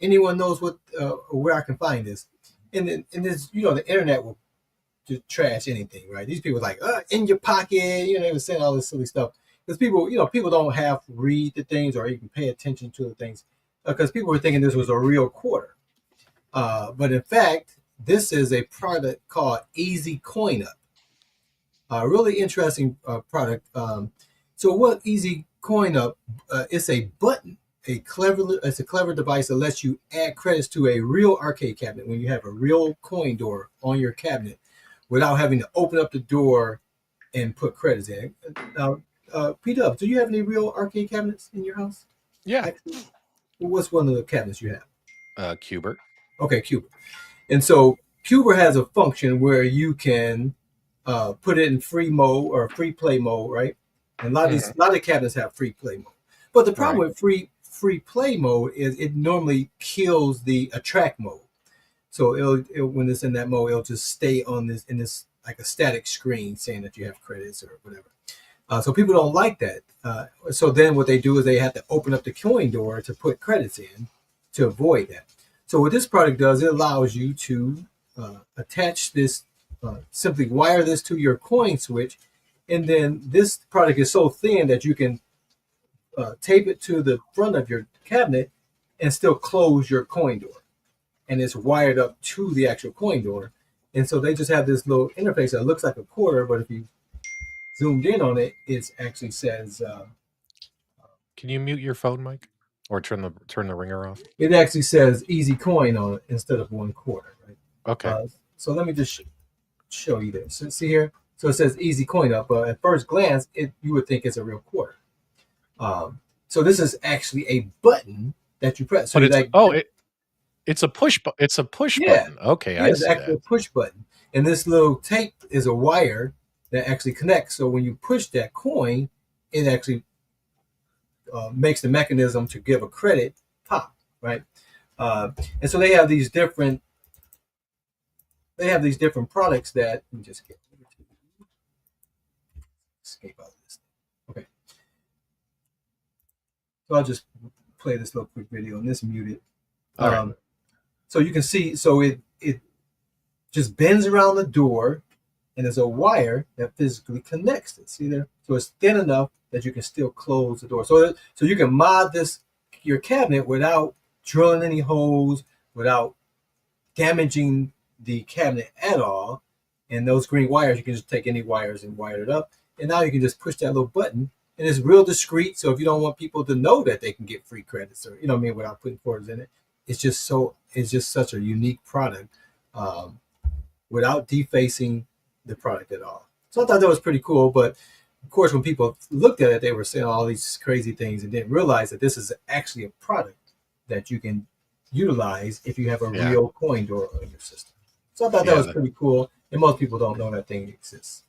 Anyone knows where I can find this?" And this, the internet will just trash anything, right? These people like, in your pocket, they were saying all this silly stuff. Because people don't have to read the things or even pay attention to the things because people were thinking this was a real quarter. But in fact, this is a product called Easy Coinup. A really interesting product. So what Easy Coinup, it's a button. It's a clever device that lets you add credits to a real arcade cabinet when you have a real coin door on your cabinet without having to open up the door and put credits in. Now, P-Dub, do you have any real arcade cabinets in your house? Yeah. Actually, what's one of the cabinets you have? Cuber. Okay, Cuber. And so Cuber has a function where you can put it in free mode or free play mode, right? And a Mhm. lot of cabinets have free play mode. But the problem Right. with free play mode is it normally kills the attract mode. So when it's in that mode, it'll just stay on this like a static screen saying that you have credits or whatever. So people don't like that. So then what they do is they have to open up the coin door to put credits in to avoid that. So what this product does, it allows you to attach this, simply wire this to your coin switch, and then this product is so thin that you can tape it to the front of your cabinet and still close your coin door. And it's wired up to the actual coin door. And so they just have this little interface that looks like a quarter, but if you zoomed in on it, it actually says Can you mute your phone, Mike, or turn the ringer off? it actually says easy coin on it instead of 1/4, right? Okay. So let me just show you this. So see here, so it says easy coin up. At first glance, you would think it's a real quarter. So this is actually a button that you press. So But it's a push. It's a push Yeah. button. Okay, Yeah, I it's see actually that. a push button, and this little tape is a wire that actually connects. So when you push that coin, it actually makes the mechanism to give a credit pop, right? And so they have these different products that let me just escape out of this. Okay, so I'll just play this little quick video and this muted. All right. So you can see, so it just bends around the door, and there's a wire that physically connects it. See there? So it's thin enough that you can still close the door. So you can mod your cabinet without drilling any holes, without damaging the cabinet at all. And those green wires, you can just take any wires and wire it up. And now you can just push that little button, and it's real discreet. So if you don't want people to know that they can get free credits, or without putting quarters in it, it's just such a unique product, without defacing the product at all. So I thought that was pretty cool. But of course, when people looked at it, they were saying all these crazy things and didn't realize that this is actually a product that you can utilize if you have a real coin door on your system. So I thought that was pretty cool. And most people don't know that thing exists.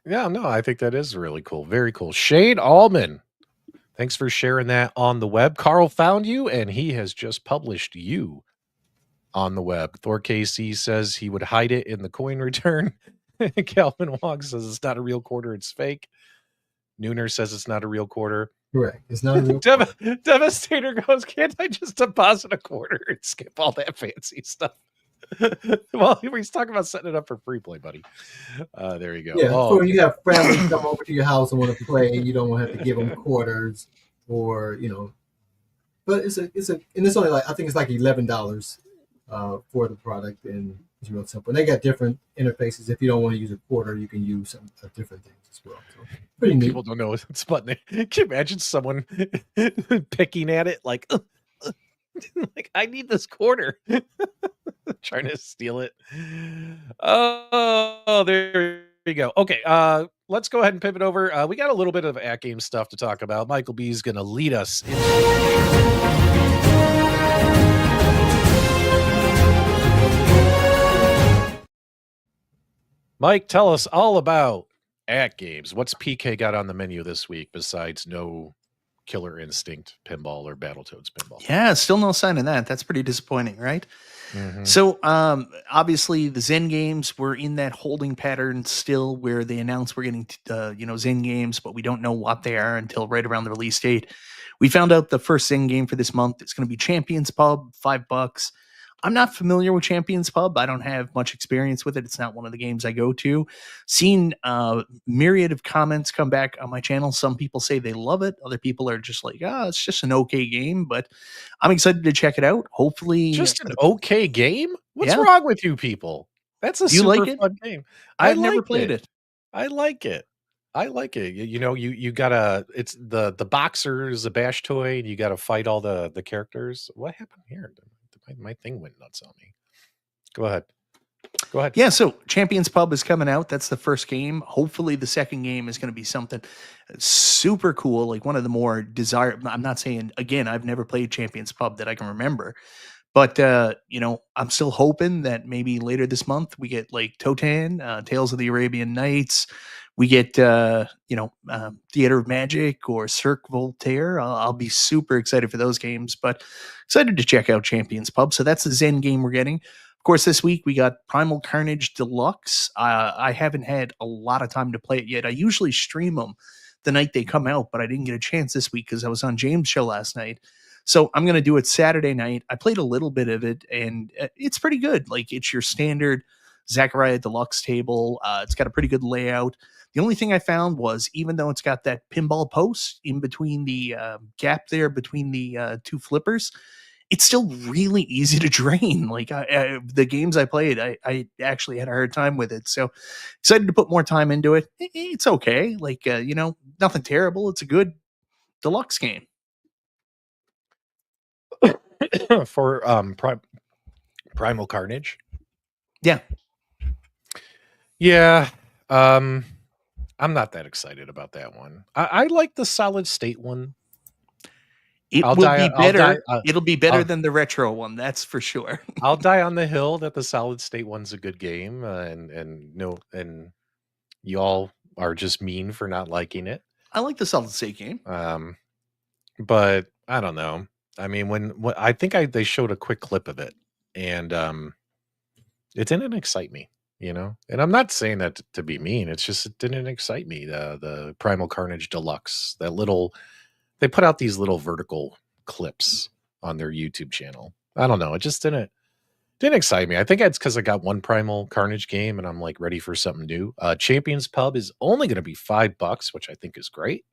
Yeah, no, I think that is really cool. Very cool. Shade Allman, thanks for sharing that on the web. Carl found you, and he has just published you on the web. Thor KC says he would hide it in the coin return. Calvin Wong says it's not a real quarter, it's fake. Nooner says it's not a real quarter. Correct. It's not a real quarter. Devastator goes, can't I just deposit a quarter and skip all that fancy stuff? Well, he's talking about setting it up for free play, buddy. There you go. Yeah, so when you have family come over to your house and want to play, and you don't want to have to give them quarters, or but it's only like, I think it's like $11 for the product, and it's real simple. And they got different interfaces. If you don't want to use a quarter, you can use some different things as well. So pretty neat. People don't know it's button. Can you imagine someone picking at it like I need this quarter, trying to steal it? Oh, there you go. Okay, let's go ahead and pivot over. We got a little bit of AtGames stuff to talk about. Michael B is going to lead us into Mike, tell us all about AtGames. What's PK got on the menu this week besides no Killer Instinct pinball or Battletoads pinball? Yeah, still no sign of that. That's pretty disappointing, right? Mm-hmm. So obviously the Zen games were in that holding pattern still, where they announce we're getting Zen games, but we don't know what they are until right around the release date. We found out the first Zen game for this month. It's going to be Champions Pub, $5. I'm not familiar with Champions Pub. I don't have much experience with it. It's not one of the games I go to. Seen myriad of comments come back on my channel. Some people say they love it. Other people are just like, it's just an okay game. But I'm excited to check it out. Hopefully, just an okay game. What's wrong with you people? That's a super fun game. I've never played it. I like it. I like it. You gotta. It's the boxer is a bash toy, and you gotta fight all the characters. What happened here? My thing went nuts on me. Go ahead. Yeah, so Champions Pub is coming out. That's the first game. Hopefully the second game is going to be something super cool, like one of the more desired. I'm not saying, again, I've never played Champions Pub that I can remember, But I'm still hoping that maybe later this month we get like Totan, Tales of the Arabian Nights. We get Theater of Magic or Cirque Voltaire. I'll be super excited for those games, but excited to check out Champions Pub. So that's the Zen game we're getting. Of course, this week we got Primal Carnage Deluxe. I haven't had a lot of time to play it yet. I usually stream them the night they come out, but I didn't get a chance this week because I was on James' show last night. So I'm going to do it Saturday night. I played a little bit of it, and it's pretty good. Like, it's your standard Zachariah Deluxe table. It's got a pretty good layout. The only thing I found was, even though it's got that pinball post in between the gap there between the two flippers, it's still really easy to drain. Like, the games I played, I actually had a hard time with it. So excited to put more time into it. It's okay. Like, nothing terrible. It's a good deluxe game. For Primal Carnage. Yeah. Yeah. I'm not that excited about that one. I like the solid state one. It'll be better than the retro one, that's for sure. I'll die on the hill that the solid state one's a good game, and y'all are just mean for not liking it. I like the solid state game. But I don't know. I mean, I think they showed a quick clip of it, and it didn't excite me, And I'm not saying that to be mean. It's just it didn't excite me. The Primal Carnage Deluxe, they put out these little vertical clips on their YouTube channel. I don't know. It just didn't excite me. I think it's because I got one Primal Carnage game, and I'm like ready for something new. Champions Pub is only going to be $5, which I think is great.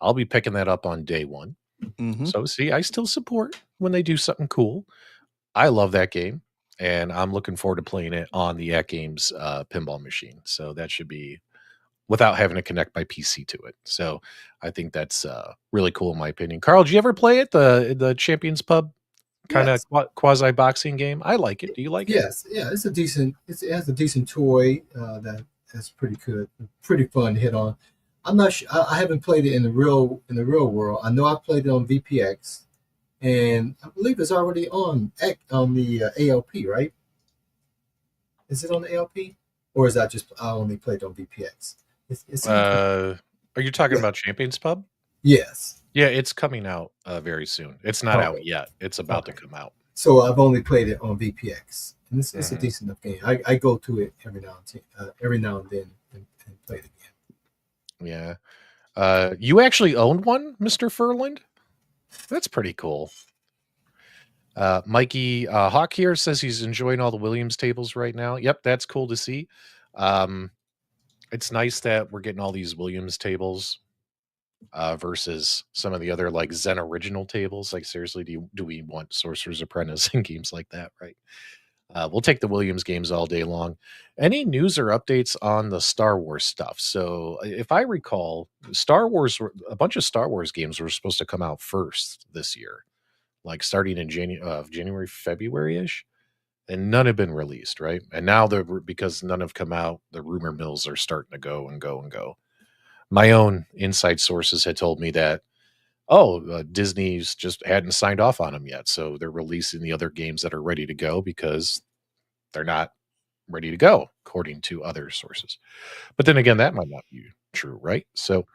I'll be picking that up on day one. Mm-hmm. So see, I still support when they do something cool. I love that game, and I'm looking forward to playing it on the AtGames pinball machine. So that should be without having to connect my PC to it. So I think that's really cool in my opinion. Carl, did you ever play it? The Champions Pub kind of quasi boxing game? I like it. Do you like it? Yes. Yeah, it's a decent. It has a decent toy that's pretty good, pretty fun to hit on. I'm not sure. I haven't played it in the real world. I know I played it on VPX, and I believe it's already on the ALP, right? Is it on the ALP, or is that just I only played on VPX? Are you talking about Champions Pub? Yes. Yeah, it's coming out very soon. It's not out yet. It's about to come out. So I've only played it on VPX, and it's a decent enough game. I go to it every now and then and play it again. Yeah. You actually owned one, Mr. Furland? That's pretty cool. Mikey Hawk here says he's enjoying all the Williams tables right now. Yep, that's cool to see. It's nice that we're getting all these Williams tables versus some of the other like Zen original tables. Like, seriously, do we want Sorcerer's Apprentice and games like that, right? We'll take the Williams games all day long. Any news or updates on the Star Wars stuff? So if I recall, a bunch of Star Wars games were supposed to come out first this year, like starting in January, February-ish, and none have been released, right? And now because none have come out, the rumor mills are starting to go and go and go. My own inside sources had told me that, Disney's just hadn't signed off on them yet. So they're releasing the other games that are ready to go because they're not ready to go, according to other sources. But then again, that might not be true, right? So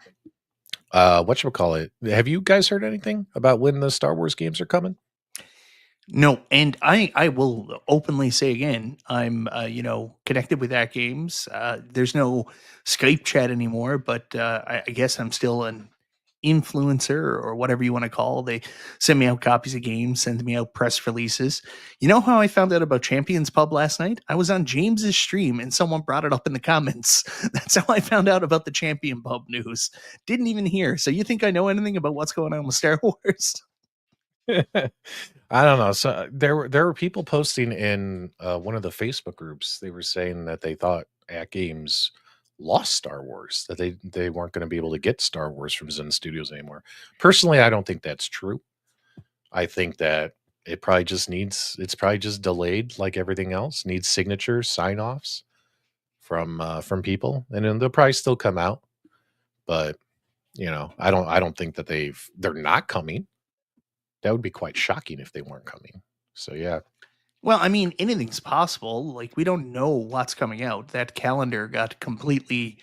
whatchamacallit, have you guys heard anything about when the Star Wars games are coming? No, and I will openly say again, I'm connected with AtGames. There's no Skype chat anymore, but I guess I'm still an influencer or whatever you want to call. They send me out copies of games, send me out press releases. You know how I found out about Champions Pub last night? I was on James's stream and someone brought it up in the comments. That's how I found out about the Champion Pub news. Didn't even hear. So you think I know anything about what's going on with Star Wars? I don't know. So there were people posting in one of the Facebook groups. They were saying that they thought AtGames lost Star Wars, that they weren't going to be able to get Star Wars from Zen Studios anymore. Personally, I don't think that's true. I think that it's probably just delayed like everything else, needs signature sign-offs from people, and then they'll probably still come out. But I don't think that they're not coming. That would be quite shocking if they weren't coming. So yeah. Well, I mean, anything's possible. Like, we don't know what's coming out. That calendar got completely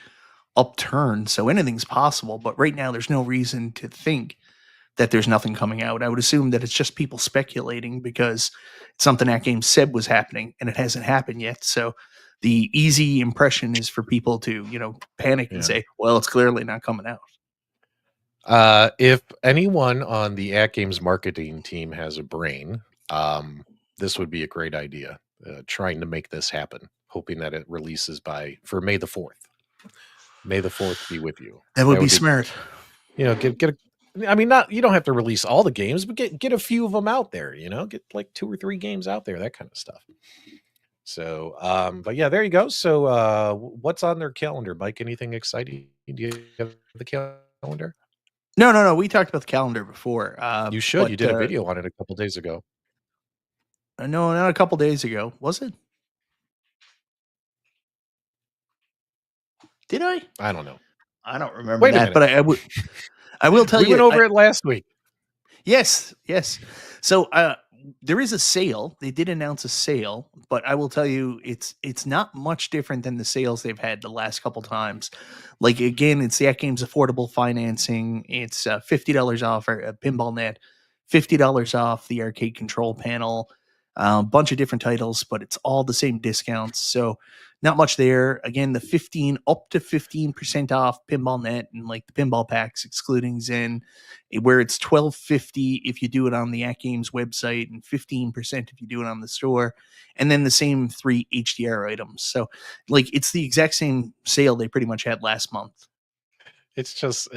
upturned, so anything's possible. But right now, there's no reason to think that there's nothing coming out. I would assume that it's just people speculating because it's something AtGames said was happening and it hasn't happened yet. So the easy impression is for people to, panic and say, well, it's clearly not coming out. If anyone on the AtGames marketing team has a brain, this would be a great idea. Trying to make this happen, hoping that it releases for May the 4th. May the 4th be with you. That would be smart. You don't have to release all the games, but get a few of them out there, get like 2 or 3 games out there, that kind of stuff. So, but yeah, there you go. So, what's on their calendar, Mike? Anything exciting? Do you have the calendar? No. We talked about the calendar before. You should. You did a video on it a couple days ago. No, not a couple days ago. Was it? Did I? I don't know. I don't remember that, but I will tell you. We went over it last week. Yes. So there is a sale. They did announce a sale, but I will tell you, it's not much different than the sales they've had the last couple times. Like, again, it's the AtGames affordable financing. It's $50 off a Pinball Net, $50 off the arcade control panel, a bunch of different titles, but it's all the same discounts. So not much there. Again, the 15% off Pinball Net and like the pinball packs, excluding Zen, where it's $12.50 if you do it on the AtGames website and 15% if you do it on the store, and then the same 3 HDR items. So, like, it's the exact same sale they pretty much had last month. It's just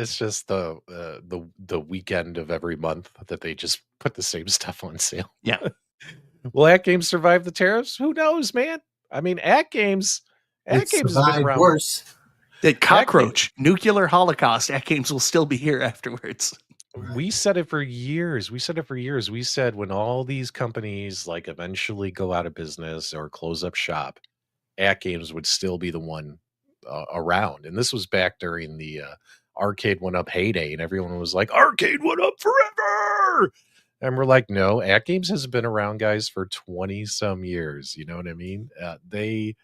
the weekend of every month that they just put the same stuff on sale. Yeah. Will AtGames survive the tariffs? Who knows, man? I mean, AtGames has been around worse. That cockroach, nuclear holocaust, AtGames will still be here afterwards. We said it for years. We said when all these companies like eventually go out of business or close up shop, AtGames would still be the one around. And this was back during the Arcade Went Up heyday, and everyone was like, Arcade Went Up forever. And we're like, no, AtGames has been around, guys, for 20 some years. You know what I mean? They're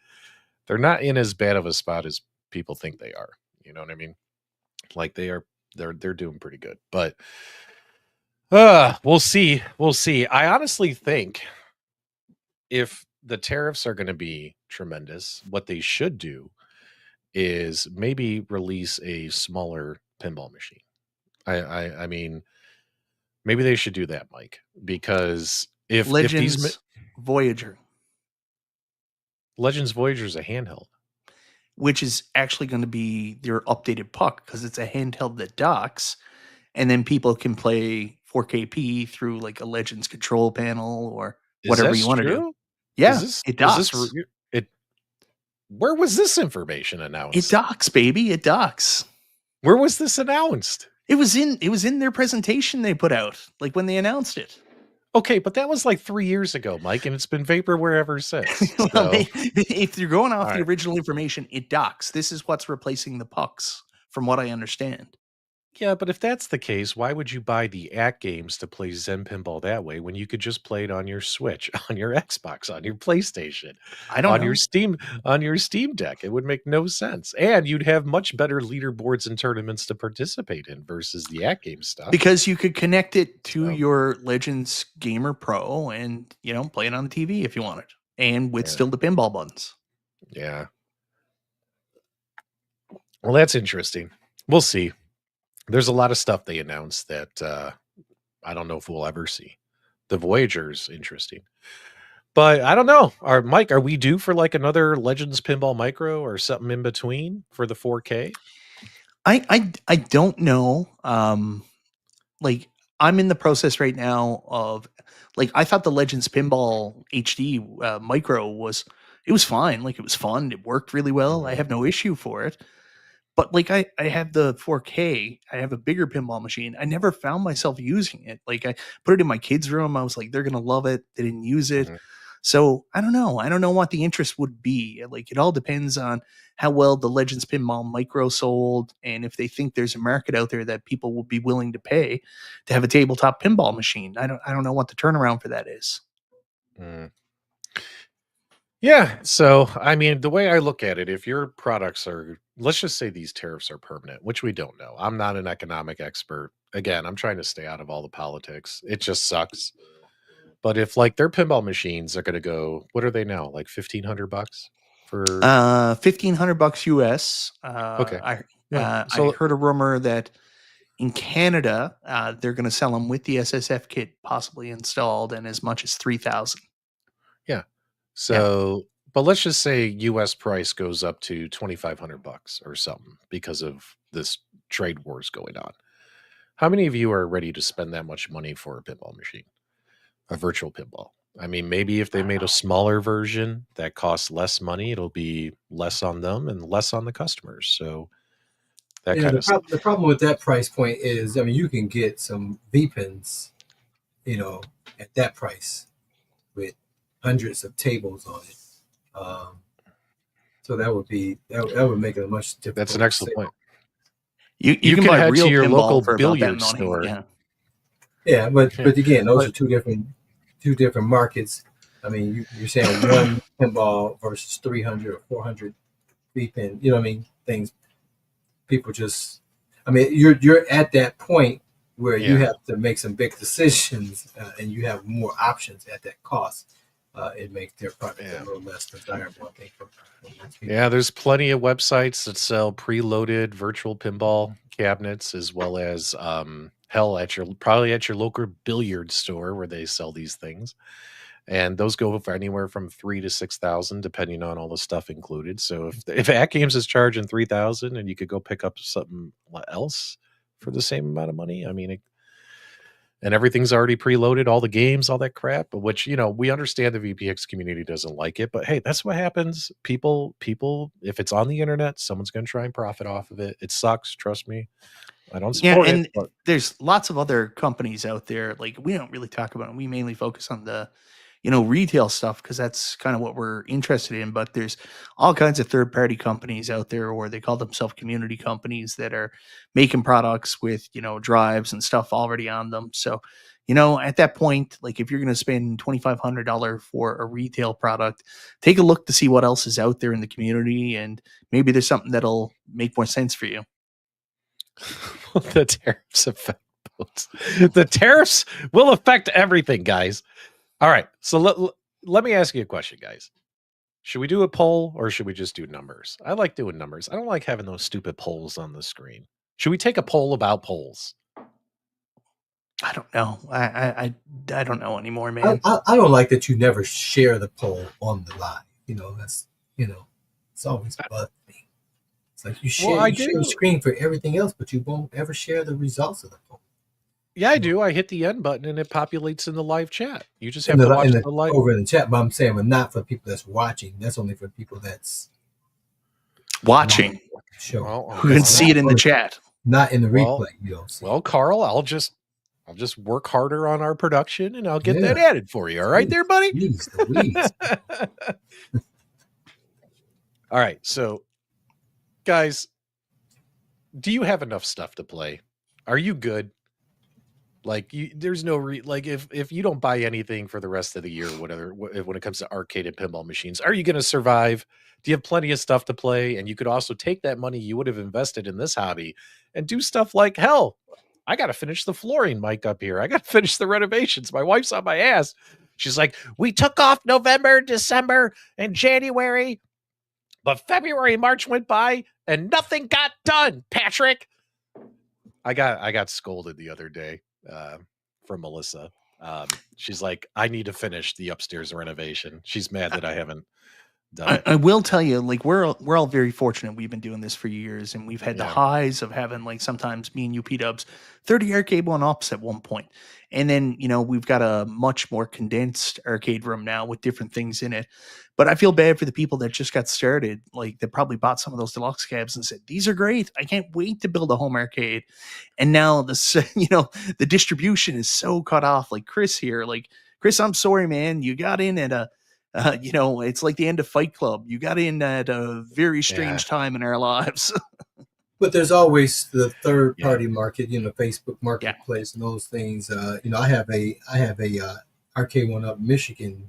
not in as bad of a spot as people think they are. You know what I mean? Like they're doing pretty good, but we'll see. I honestly think if the tariffs are going to be tremendous, what they should do is maybe release a smaller pinball machine. I mean, maybe they should do that, Mike, because if Voyager is a handheld, which is actually going to be their updated puck because it's a handheld that docks, and then people can play 4KP through like a Legends control panel or whatever you want to do. Yeah, it docks. Where was this information announced? It docks, baby. It docks. Where was this announced? It was in their presentation they put out, like when they announced it. Okay, but that was like 3 years ago, Mike, and it's been vaporware ever since. Well, if you're going off the original information, it docks. This is what's replacing the pucks, from what I understand. Yeah, but if that's the case, why would you buy the AtGames to play Zen Pinball that way when you could just play it on your Switch, on your Xbox, on your PlayStation, on your Steam Deck? It would make no sense. And you'd have much better leaderboards and tournaments to participate in versus the AtGames stuff. Because you could connect it to your Legends Gamer Pro and, play it on the TV if you wanted. And with still the pinball buttons. Yeah. Well, that's interesting. We'll see. There's a lot of stuff they announced that I don't know if we'll ever see. The Voyager's interesting. But I don't know. Mike, are we due for like another Legends Pinball Micro or something in between for the 4K? I don't know. Like, I'm in the process right now of, like, I thought the Legends Pinball HD Micro was fine. Like, it was fun. It worked really well. I have no issue for it. But like I have the 4K, I have a bigger pinball machine. I never found myself using it. Like, I put it in my kids' room. I was like, they're going to love it. They didn't use it. So I don't know. I don't know what the interest would be. Like, it all depends on how well the Legends Pinball Micro sold. And if they think there's a market out there that people will be willing to pay to have a tabletop pinball machine. I don't know what the turnaround for that is. Mm. Yeah. So, I mean, the way I look at it, if your products are, let's just say these tariffs are permanent, which we don't know. I'm not an economic expert. Again, I'm trying to stay out of all the politics. It just sucks. But if like their pinball machines are going to go, what are they now? Like $1,500 for? $1,500 US. Okay. I Yeah. I So heard a rumor that in Canada, they're going to sell them with the SSF kit possibly installed, and as much as 3,000. yeah. So, but let's just say US price goes up to $2,500 or something because of this trade wars going on. How many of you are ready to spend that much money for a pinball machine, a virtual pinball? I mean, maybe if they made a smaller version that costs less money, it'll be less on them and less on the customers. So that kind of stuff. The problem with that price point is, I mean, you can get some V pins, you know, at that price with hundreds of tables on it. So that would make it a much different. That's an excellent point. You You can can buy head real to your pinball local for about that billiard money. store. Yeah. Yeah, but again, those But- are two different markets. I mean, you're saying one pinball versus 300 or 400 V pin. You know what I mean? Things people just. I mean, you're at that point where you Yeah. have to make some big decisions, and you have more options at that cost. It makes their product a little less desirable, I think. For most people. Yeah, there's plenty of websites that sell preloaded virtual pinball cabinets, as well as hell probably at your local billiard store where they sell these things, and those go for anywhere from 3,000 to 6,000 depending on all the stuff included. So if AtGames is charging 3,000 and you could go pick up something else for the same amount of money, I mean, and everything's already preloaded, all the games, all that crap, which, you know, we understand the VPX community doesn't like it, but hey, that's what happens. People, if it's on the internet, someone's going to try and profit off of it. It sucks. Trust me. I don't support and it. But there's lots of other companies out there. Like, we don't really talk about them. We mainly focus on the, retail stuff because that's kind of what we're interested in. But there's all kinds of third-party companies out there, or they call themselves community companies, that are making products with, drives and stuff already on them. So, at that point, like, if you're going to spend $2,500 for a retail product, take a look to see what else is out there in the community, and maybe there's something that'll make more sense for you. the tariffs affect boats. The tariffs will affect everything, guys. All right. So let me ask you a question, guys. Should we do a poll or should we just do numbers? I like doing numbers. I don't like having those stupid polls on the screen. Should we take a poll about polls? I don't know. I don't know anymore, man. I don't like that you never share the poll on the live. That's it's always bugged me. It's like you share the screen for everything else, but you won't ever share the results of the poll. Yeah, I do. I hit the end button and it populates in the live chat. You just have to watch the live over in the chat. But I'm saying, but not for people that's watching. That's only for people that's watching. Show. Well, who can see it in the chat, not in the replay. You don't see. Well, Carl, I'll just work harder on our production and I'll get that added for you. All right, there, buddy. Jeez. All right, so guys, do you have enough stuff to play? Are you good? Like, there's no if you don't buy anything for the rest of the year, whatever, when it comes to arcade and pinball machines, are you going to survive? Do you have plenty of stuff to play? And you could also take that money you would have invested in this hobby and do stuff like, hell, I got to finish the flooring, Mike, up here. I got to finish the renovations. My wife's on my ass. She's like, we took off November, December, and January, but February and March went by and nothing got done, Patrick. I got scolded the other day from Melissa. She's like, I need to finish the upstairs renovation. She's mad that I haven't done it. I will tell you, like, we're all very fortunate. We've been doing this for years, and we've had the highs of having, like, sometimes me and you, P-Dubs, 30 arcade one-ups at one point. And then, we've got a much more condensed arcade room now with different things in it. But I feel bad for the people that just got started, like, that probably bought some of those deluxe cabs and said, these are great. I can't wait to build a home arcade. And now the distribution is so cut off. Like Chris here, Chris, I'm sorry, man. You got in at a, it's like the end of Fight Club. You got in at a very strange time in our lives. But there's always the third party market, Facebook Marketplace and those things. I have a Arcade One Up Michigan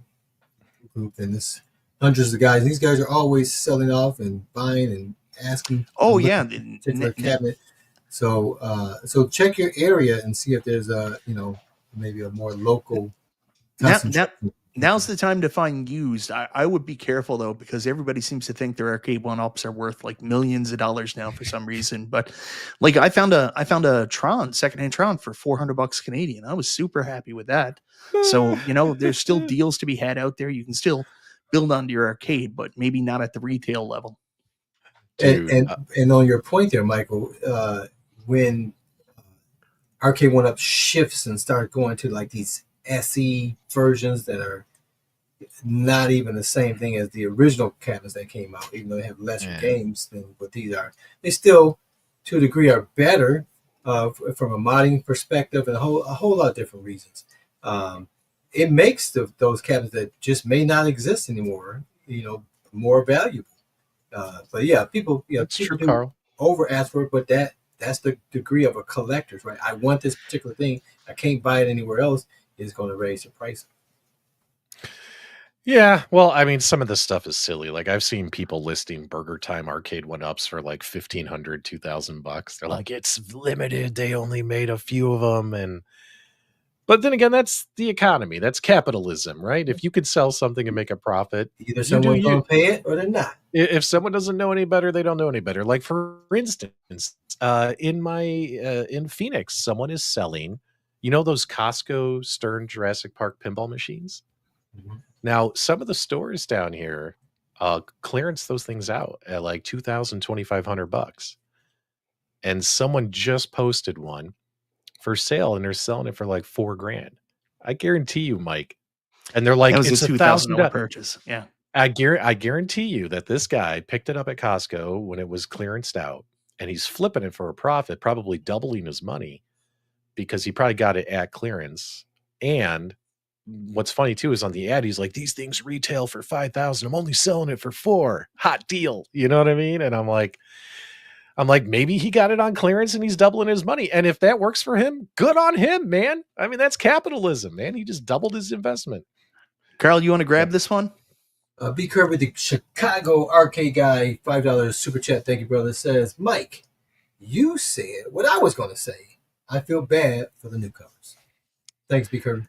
group, and it's hundreds of guys. And these guys are always selling off and buying and asking. Oh, looking yeah. at a particular cabinet. So so check your area and see if there's a maybe a more local concentration. Now's the time to find used. I would be careful though, because everybody seems to think their arcade one-ups are worth like millions of dollars now for some reason. But like I found a Tron, secondhand Tron for $400 Canadian. I was super happy with that. So, there's still deals to be had out there. You can still build onto your arcade, but maybe not at the retail level. And on your point there, Michael, when arcade one-up shifts and start going to like these SE versions that are not even the same thing as the original cabinets that came out, even though they have lesser games than what these are. They still, to a degree, are better from a modding perspective and a whole lot of different reasons. It makes those cabinets that just may not exist anymore, more valuable. But yeah, people, That's people true, Carl. over ask for it, but that's the degree of a collector's, right? I want this particular thing. I can't buy it anywhere else. Is going to raise the price. Yeah, well, I mean, some of this stuff is silly. Like I've seen people listing Burger Time arcade one-ups for like $1,500, $2,000. They're like, it's limited. They only made a few of them, but then again, that's the economy. That's capitalism, right? If you could sell something and make a profit, either someone's going to pay it or they're not. If someone doesn't know any better, they don't know any better. Like for instance, in Phoenix, someone is selling. Those Costco Stern Jurassic Park pinball machines? Mm-hmm. Now, some of the stores down here clearance those things out at like $2,000, $2,500. And someone just posted one for sale and they're selling it for like $4,000. I guarantee you, Mike. And they're like, that was it's a $2,000 purchase. Yeah. I guarantee you that this guy picked it up at Costco when it was clearanced out and he's flipping it for a profit, probably doubling his money, because he probably got it at clearance. And what's funny too is on the ad, he's like, these things retail for $5,000. I'm only selling it for $4,000. Hot deal. You know what I mean? And I'm like, maybe he got it on clearance and he's doubling his money. And if that works for him, good on him, man. I mean, that's capitalism, man. He just doubled his investment. Carl, you want to grab this one? B. Kirby, the Chicago arcade guy, $5 super chat. Thank you, brother. Says, Mike, you said what I was going to say. I feel bad for the newcomers. Thanks, B. Kirby.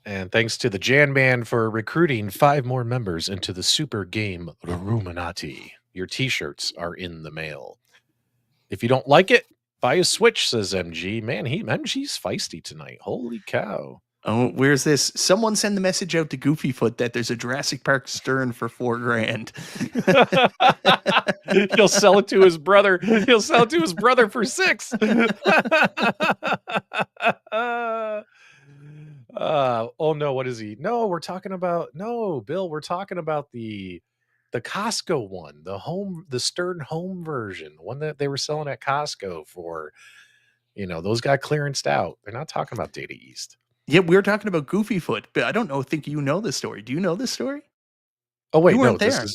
And thanks to the Jan Man for recruiting 5 more members into the Super Game Ruminati. Your t-shirts are in the mail. If you don't like it, buy a Switch, says MG. Man, MG's feisty tonight. Holy cow. Oh, where's this? Someone send the message out to Goofyfoot that there's a Jurassic Park Stern for $4,000. He'll sell it to his brother. He'll sell it to his brother for $6,000. Oh no, what is he? No, we're talking about Bill. We're talking about the Costco one, the Stern home version, one that they were selling at Costco for. Those got clearanced out. They're not talking about Data East. Yeah, we were talking about Goofyfoot, but I don't think you know this story. Do you know this story? Oh wait, you no, weren't there.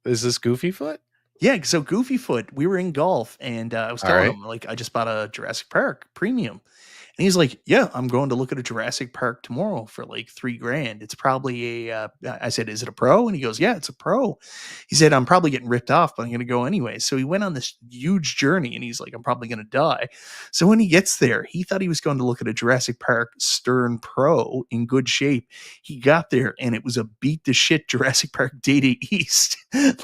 Is this Goofyfoot? Yeah, so Goofyfoot, we were in golf and I was telling him, like, I just bought a Jurassic Park premium. And he's like, yeah, I'm going to look at a Jurassic Park tomorrow for like $3,000. It's probably I said, is it a Pro? And he goes, yeah, it's a Pro. He said, I'm probably getting ripped off, but I'm going to go anyway. So he went on this huge journey and he's like, I'm probably going to die. So when he gets there, he thought he was going to look at a Jurassic Park Stern Pro in good shape. He got there and it was a beat to shit Jurassic Park Data East,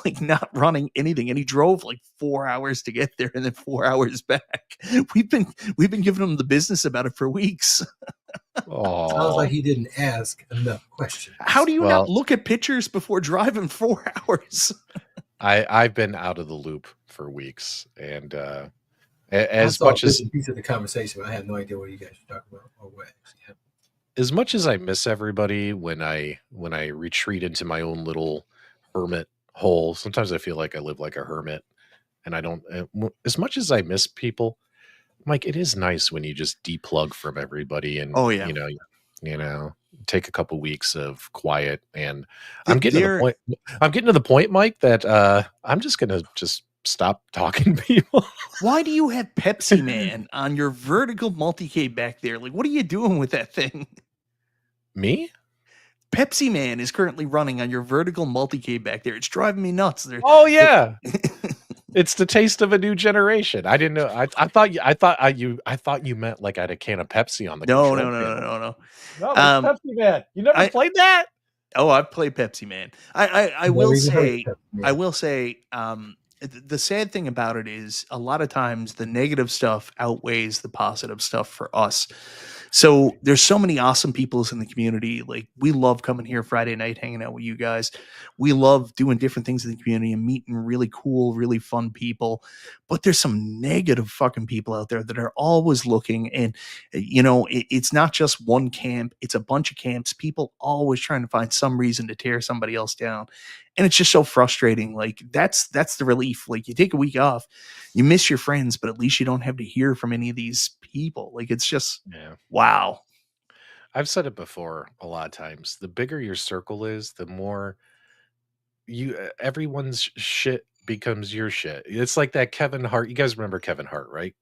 like not running anything. And he drove like 4 hours to get there and then 4 hours back. We've been giving him the business about it for weeks. Sounds like he didn't ask enough questions. How do you not look at pictures before driving 4 hours? I've been out of the loop for weeks, and as much as piece of the conversation, I had no idea what you guys were talking about or what actually happened. As much as I miss everybody when I retreat into my own little hermit hole, sometimes I feel like I live like a hermit, and I don't. As much as I miss people, Mike, it is nice when you just deplug from everybody and take a couple weeks of quiet. And I'm getting to the point, Mike, that I'm just gonna stop talking to people. Why do you have Pepsi Man on your vertical multi-K back there? Like, what are you doing with that thing? Me? Pepsi Man is currently running on your vertical multicade back there. It's driving me nuts. Oh yeah. It's the taste of a new generation. I didn't know. I thought you meant like I had a can of Pepsi on the No. control panel. No, this Um, Pepsi Man. You never played that? Oh, I've played Pepsi Man. I Never will even heard of say, Pepsi Man. I will say, the sad thing about it is a lot of times the negative stuff outweighs the positive stuff for us. So there's so many awesome peoples in the community. Like, we love coming here Friday night, hanging out with you guys. We love doing different things in the community and meeting really cool, really fun people. But there's some negative fucking people out there that are always looking. And, it's not just one camp, it's a bunch of camps. People always trying to find some reason to tear somebody else down. And it's just so frustrating. Like, that's the relief. Like, you take a week off, you miss your friends, but at least you don't have to hear from any of these people. Like, it's just, wow. I've said it before a lot of times. The bigger your circle is, the more everyone's shit becomes your shit. It's like that Kevin Hart. You guys remember Kevin Hart, right?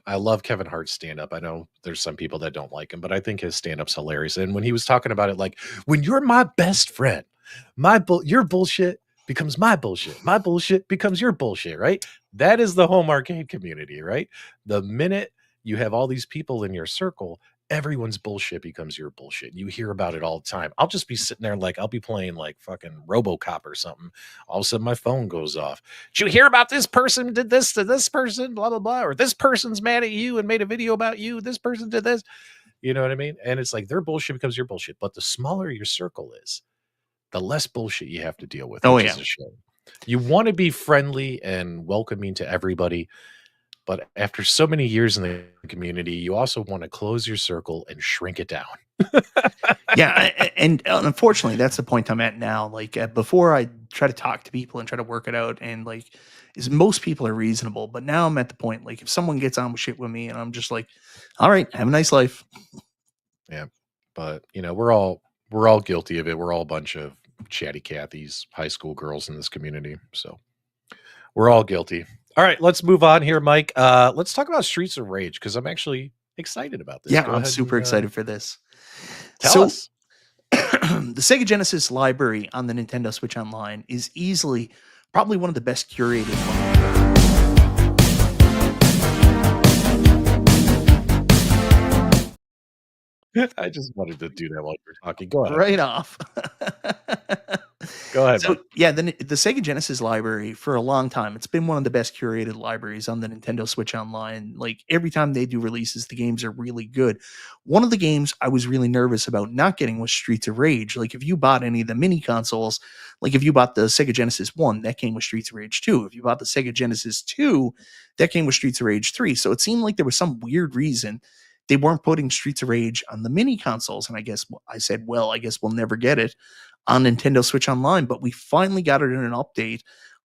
I love Kevin Hart's stand-up. I know there's some people that don't like him, but I think his stand-up's hilarious. And when he was talking about it, like, when you're my best friend, your bullshit becomes my bullshit. My bullshit becomes your bullshit, right? That is the home arcade community, right? The minute you have all these people in your circle, everyone's bullshit becomes your bullshit. You hear about it all the time. I'll just be sitting there, like, I'll be playing like fucking RoboCop or something. All of a sudden my phone goes off. Did you hear about this person did this to this person, blah, blah, blah, or this person's mad at you and made a video about you. This person did this. You know what I mean? And it's like their bullshit becomes your bullshit. But the smaller your circle is, the less bullshit you have to deal with. Oh, which yeah. is a shame. You want to be friendly and welcoming to everybody. But after so many years in the community, you also want to close your circle and shrink it down. Yeah, and unfortunately, that's the point I'm at now. Like, before, I try to talk to people and try to work it out, and like, most people are reasonable. But now I'm at the point, like, if someone gets on with shit with me, and I'm just like, all right, have a nice life. Yeah, but we're all guilty of it. We're all a bunch of chatty Cathys, high school girls in this community, so we're all guilty. All right, let's move on here, Mike. Let's talk about Streets of Rage, because I'm actually excited about this. Yeah, Go I'm ahead super and, excited for this. Tell us. The Sega Genesis library on the Nintendo Switch Online is easily probably one of the best curated I just wanted to do that while you were talking. Go ahead. right off. Go ahead, So Mike. yeah, the Sega Genesis library for a long time, it's been one of the best curated libraries on the Nintendo Switch Online. Like, every time they do releases, the games are really good. One of the games I was really nervous about not getting was Streets of Rage. Like, if you bought any of the mini consoles, like if you bought the Sega Genesis 1, that came with Streets of Rage 2. If you bought the Sega Genesis 2, that came with Streets of Rage 3. So it seemed like there was some weird reason they weren't putting Streets of Rage on the mini consoles. And I guess I said, well, I guess we'll never get it on Nintendo Switch Online, but we finally got it in an update.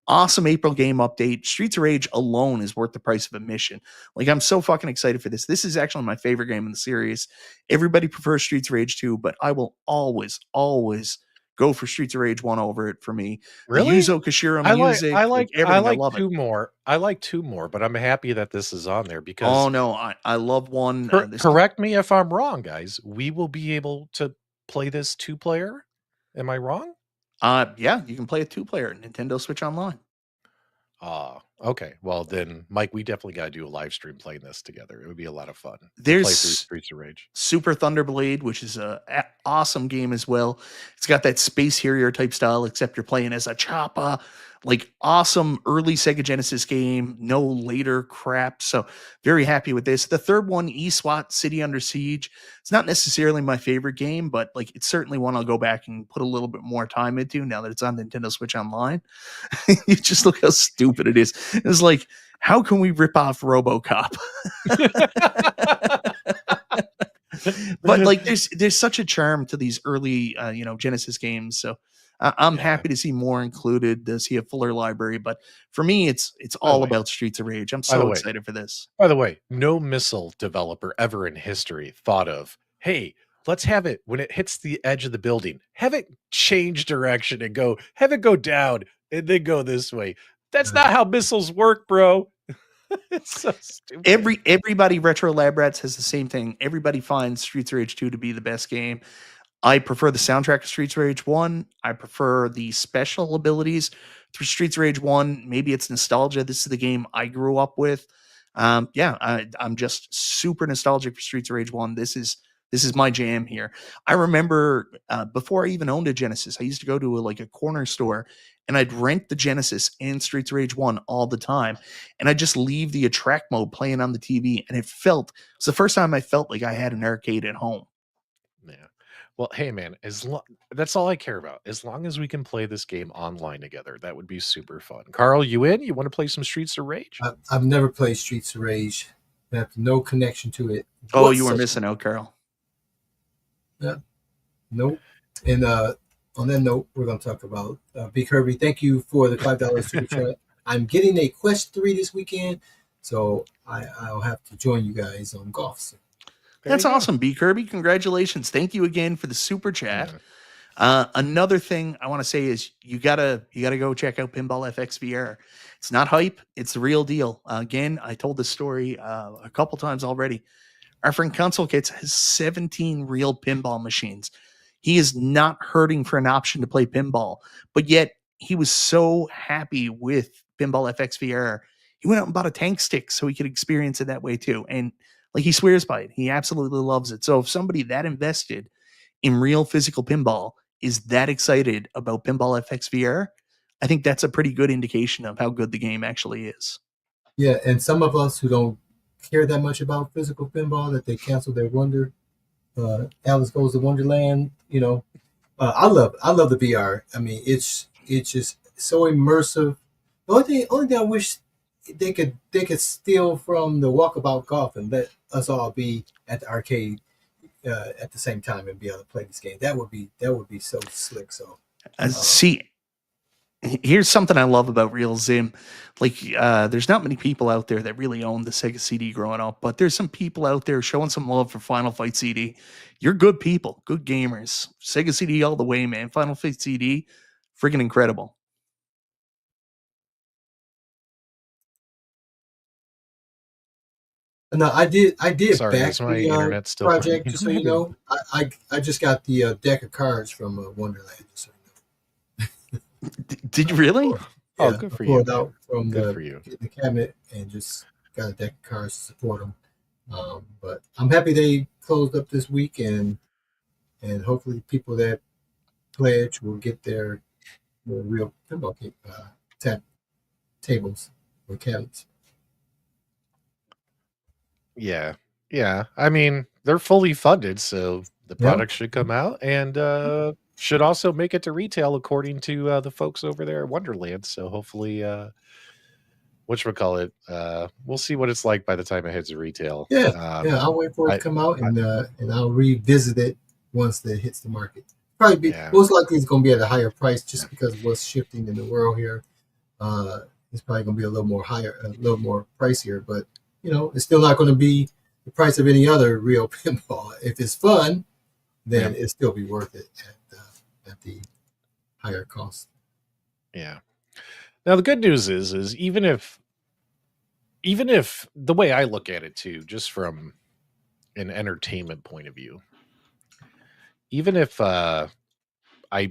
Awesome April game update. Streets of Rage alone is worth the price of admission. Like, I'm so fucking excited for this. This is actually my favorite game in the series. Everybody prefers Streets of Rage 2, but I will always go for Streets of Rage 1 over it for me. Really? The Yuzo Koshiro music, I like everything. I love two it. more. I like two more, but I'm happy that this is on there because Oh no, I love one. correct me if I'm wrong, guys. We will be able to play this 2-player. Am I wrong? Yeah, you can play a 2-player Nintendo Switch Online. Okay. Well, then, Mike, we definitely got to do a live stream playing this together. It would be a lot of fun. There's play through Streets of Rage. Super Thunderblade, which is a awesome game as well. It's got that Space Harrier type style, except you're playing as a Choppa. Like, awesome early Sega Genesis game, no later crap. So very happy with this. The third one, eSWAT City Under Siege. It's not necessarily my favorite game, but like, it's certainly one I'll go back and put a little bit more time into now that it's on Nintendo Switch Online. You just look how stupid it is. It's like, how can we rip off RoboCop? But like, there's such a charm to these early Genesis games. So I'm happy to see more included, to see a fuller library. But for me, it's all about Streets of Rage. I'm so excited for this. By the way, no missile developer ever in history thought of, hey, let's have it when it hits the edge of the building, have it change direction and have it go down and then go this way. That's not how missiles work, bro. It's so stupid. Everybody Retro Lab Rats has the same thing. Everybody finds Streets of Rage 2 to be the best game. I prefer the soundtrack of Streets of Rage 1. I prefer the special abilities through Streets of Rage 1. Maybe it's nostalgia. This is the game I grew up with. I'm just super nostalgic for Streets of Rage 1. This is my jam here. I remember before I even owned a Genesis, I used to go to a corner store and I'd rent the Genesis and Streets of Rage 1 all the time. And I'd just leave the attract mode playing on the TV. And it's the first time I felt like I had an arcade at home. Yeah. Well, hey man, that's all I care about. As long as we can play this game online together, that would be super fun. Carl, you in? You want to play some Streets of Rage? I've never played Streets of Rage. I have no connection to it. Oh, you were missing out, Carl. Yeah. Nope. And on that note, we're going to talk about B. Kirby. Thank you for the $5 super chat. I'm getting a Quest 3 this weekend, so I'll have to join you guys on golf soon. That's awesome, B. Kirby. Congratulations. Thank you again for the super chat. Yeah. Another thing I want to say is you gotta go check out Pinball FX VR. It's not hype. It's the real deal. Again, I told this story a couple times already. Our friend Console Kits has 17 real pinball machines. He is not hurting for an option to play pinball, but yet he was so happy with Pinball FX VR. He went out and bought a tank stick so he could experience it that way too. And he swears by it. He absolutely loves it. So if somebody that invested in real physical pinball is that excited about Pinball FX VR, I think that's a pretty good indication of how good the game actually is. Yeah, and some of us who don't care that much about physical pinball, that they cancel their Wonder, Alice Goes to Wonderland. I love the VR. I mean, it's just so immersive. The only thing I wish they could steal from the Walkabout Golf and let us all be at the arcade at the same time and be able to play this game. That would be so slick. So see, here's something I love about Real Zim. There's not many people out there that really owned the Sega CD growing up, but there's some people out there showing some love for Final Fight CD. You're good people, good gamers. Sega CD all the way, man. Final Fight CD, freaking incredible. No, I did. Sorry, back is my the internet still project. running? Just so you know, I just got the deck of cards from Wonderland. Just so you know. Did you really? Oh, good for you. Pulled out from the cabinet and just got a deck of cards to support them. But I'm happy they closed up this week, and hopefully people that pledge will get their real pinball tables or cabinets. Yeah. I mean, they're fully funded, so the product should come out and should also make it to retail, according to the folks over there at Wonderland. So hopefully, we'll see what it's like by the time it hits retail. I'll wait for it to come out and I'll revisit it once it hits the market. Probably most likely it's going to be at a higher price just because of what's shifting in the world here. It's probably going to be a little more pricier, but it's still not going to be the price of any other real pinball. If it's fun, then it'll still be worth it at the higher cost. Yeah. Now the good news is even if the way I look at it too, just from an entertainment point of view, even if I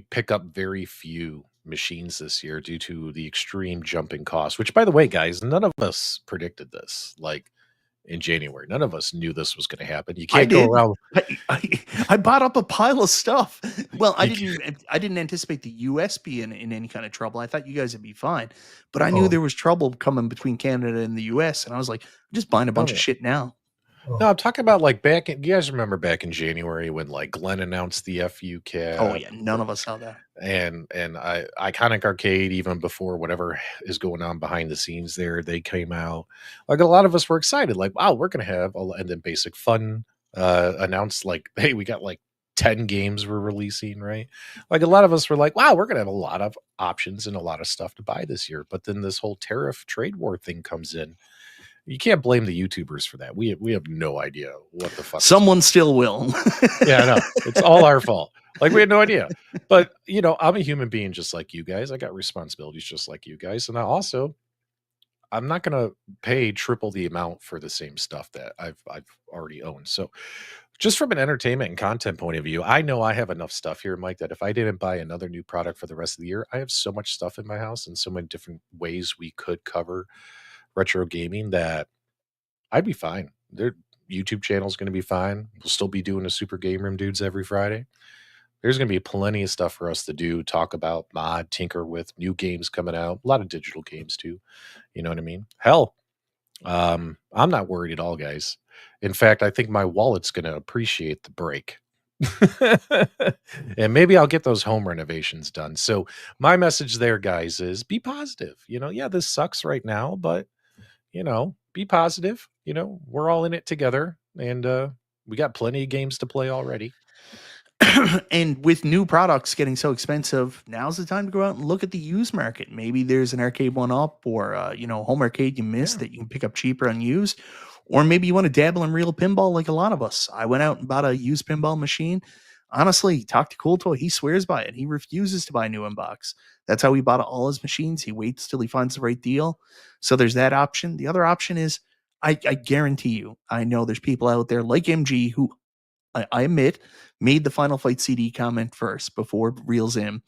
pick up very few machines this year due to the extreme jumping costs, which, by the way, guys, none of us predicted this. In January, none of us knew this was going to happen. You can't go around. I bought up a pile of stuff. Well, I didn't anticipate the US being in any kind of trouble. I thought you guys would be fine, but I knew there was trouble coming between Canada and the US, and I was like, I'm just buying a bunch of shit now. No, I'm talking about you guys remember back in January when Glenn announced the FU cab? Oh yeah, none of us saw that. And Iconic Arcade, even before whatever is going on behind the scenes there, they came out. A lot of us were excited, wow, we're gonna have and then Basic Fun announced hey, we got 10 games we're releasing, right? A lot of us were wow, we're gonna have a lot of options and a lot of stuff to buy this year. But then this whole tariff trade war thing comes in. You can't blame the YouTubers for that. We have no idea what the fuck. Someone still will. Yeah, I know. It's all our fault. We had no idea. But, I'm a human being just like you guys. I got responsibilities just like you guys. And I'm not going to pay triple the amount for the same stuff that I've already owned. So just from an entertainment and content point of view, I know I have enough stuff here, Mike, that if I didn't buy another new product for the rest of the year, I have so much stuff in my house and so many different ways we could cover retro gaming that I'd be fine. Their YouTube channel is going to be fine. We'll still be doing a Super Game Room Dudes every Friday. There's going to be plenty of stuff for us to do, talk about, mod, tinker with, new games coming out, a lot of digital games too. You know what I mean? Hell, I'm not worried at all, guys. In fact, I think my wallet's going to appreciate the break. And maybe I'll get those home renovations done. So my message there, guys, is be positive. Yeah, this sucks right now, but be positive. We're all in it together, and we got plenty of games to play already. And with new products getting so expensive, now's the time to go out and look at the used market. Maybe there's an arcade one up, or home arcade you missed that you can pick up cheaper on used. Or maybe you want to dabble in real pinball like a lot of us. I went out and bought a used pinball machine. Honestly, talk to Cool Toy. He swears by it. He refuses to buy a new inbox. That's how he bought all his machines. He waits till he finds the right deal. So there's that option. The other option is, I guarantee you, I know there's people out there like MG who, I admit, made the Final Fight CD comment first before Reels in.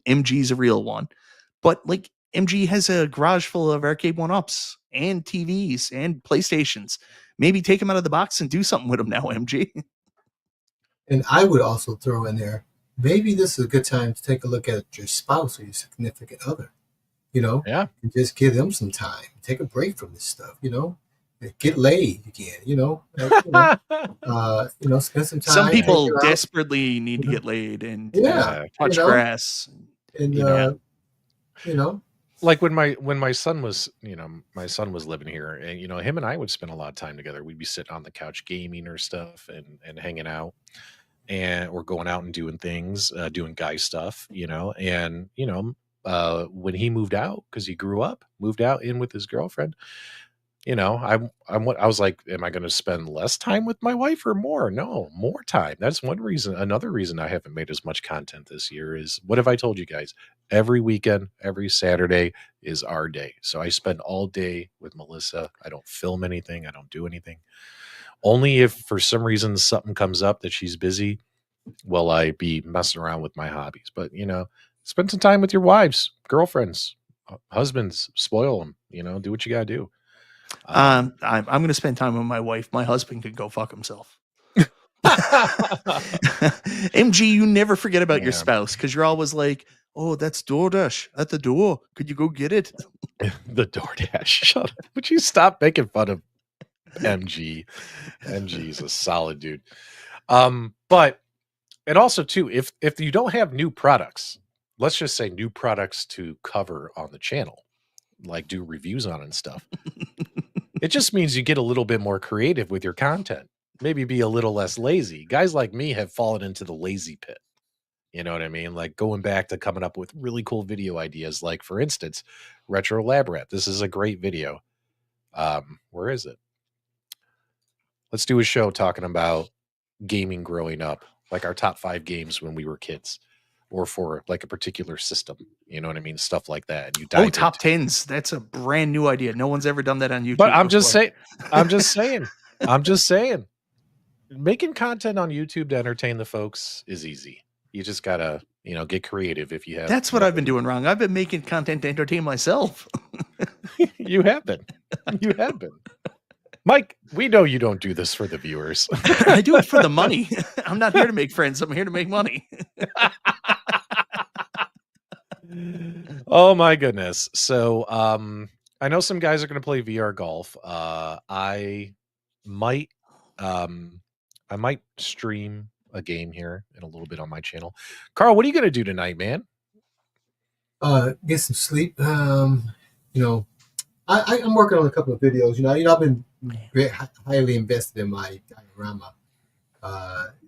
MG's a real one. But like, MG has a garage full of arcade one-ups and TVs and PlayStations. Maybe take them out of the box and do something with them now, MG. And I would also throw in there, maybe this is a good time to take a look at your spouse or your significant other, Yeah. and just give them some time. Take a break from this stuff, get laid again, spend some time. Some people desperately need to get laid and touch grass. And, like when my son was living here, and him and I would spend a lot of time together. We'd be sitting on the couch gaming or stuff and hanging out, and we're going out and doing things, doing guy stuff, and when he moved out, because he moved out in with his girlfriend, I was like, am I going to spend less time with my wife or more? No, more time. That's one reason. Another reason I haven't made as much content this year is, what have I told you guys? Every weekend, every Saturday is our day. So I spend all day with Melissa. I don't film anything. I don't do anything. Only if for some reason something comes up that she's busy, will I be messing around with my hobbies. But, spend some time with your wives, girlfriends, husbands, spoil them, do what you got to do. I'm going to spend time with my wife. My husband could go fuck himself. MG, you never forget about your spouse, because you're always like, oh, that's DoorDash at the door. Could you go get it? The DoorDash. Shut up. Would you stop making fun of MG? MG's a solid dude. But, and also too, if you don't have new products, let's just say new products to cover on the channel, like do reviews on and stuff, it just means you get a little bit more creative with your content. Maybe be a little less lazy. Guys like me have fallen into the lazy pit. You know what I mean? Like going back to coming up with really cool video ideas. Like, for instance, Retro Lab Rat. This is a great video. Where is it? Let's do a show talking about gaming growing up, like our top 5 games when we were kids, or for like a particular system. You know what I mean? Stuff like that. And you dive top 10s. That's a brand new idea. No one's ever done that on YouTube. But I'm just saying, making content on YouTube to entertain the folks is easy. You just gotta, get creative if you have. That's what I've been doing wrong. I've been making content to entertain myself. You have been. Mike, we know you don't do this for the viewers. I do it for the money. I'm not here to make friends. I'm here to make money. Oh my goodness. So I know some guys are going to play VR golf. I might stream a game here in a little bit on my channel. Carl, what are you going to do tonight, man? Get some sleep. I'm working on a couple of videos. I've been very highly invested in my diorama,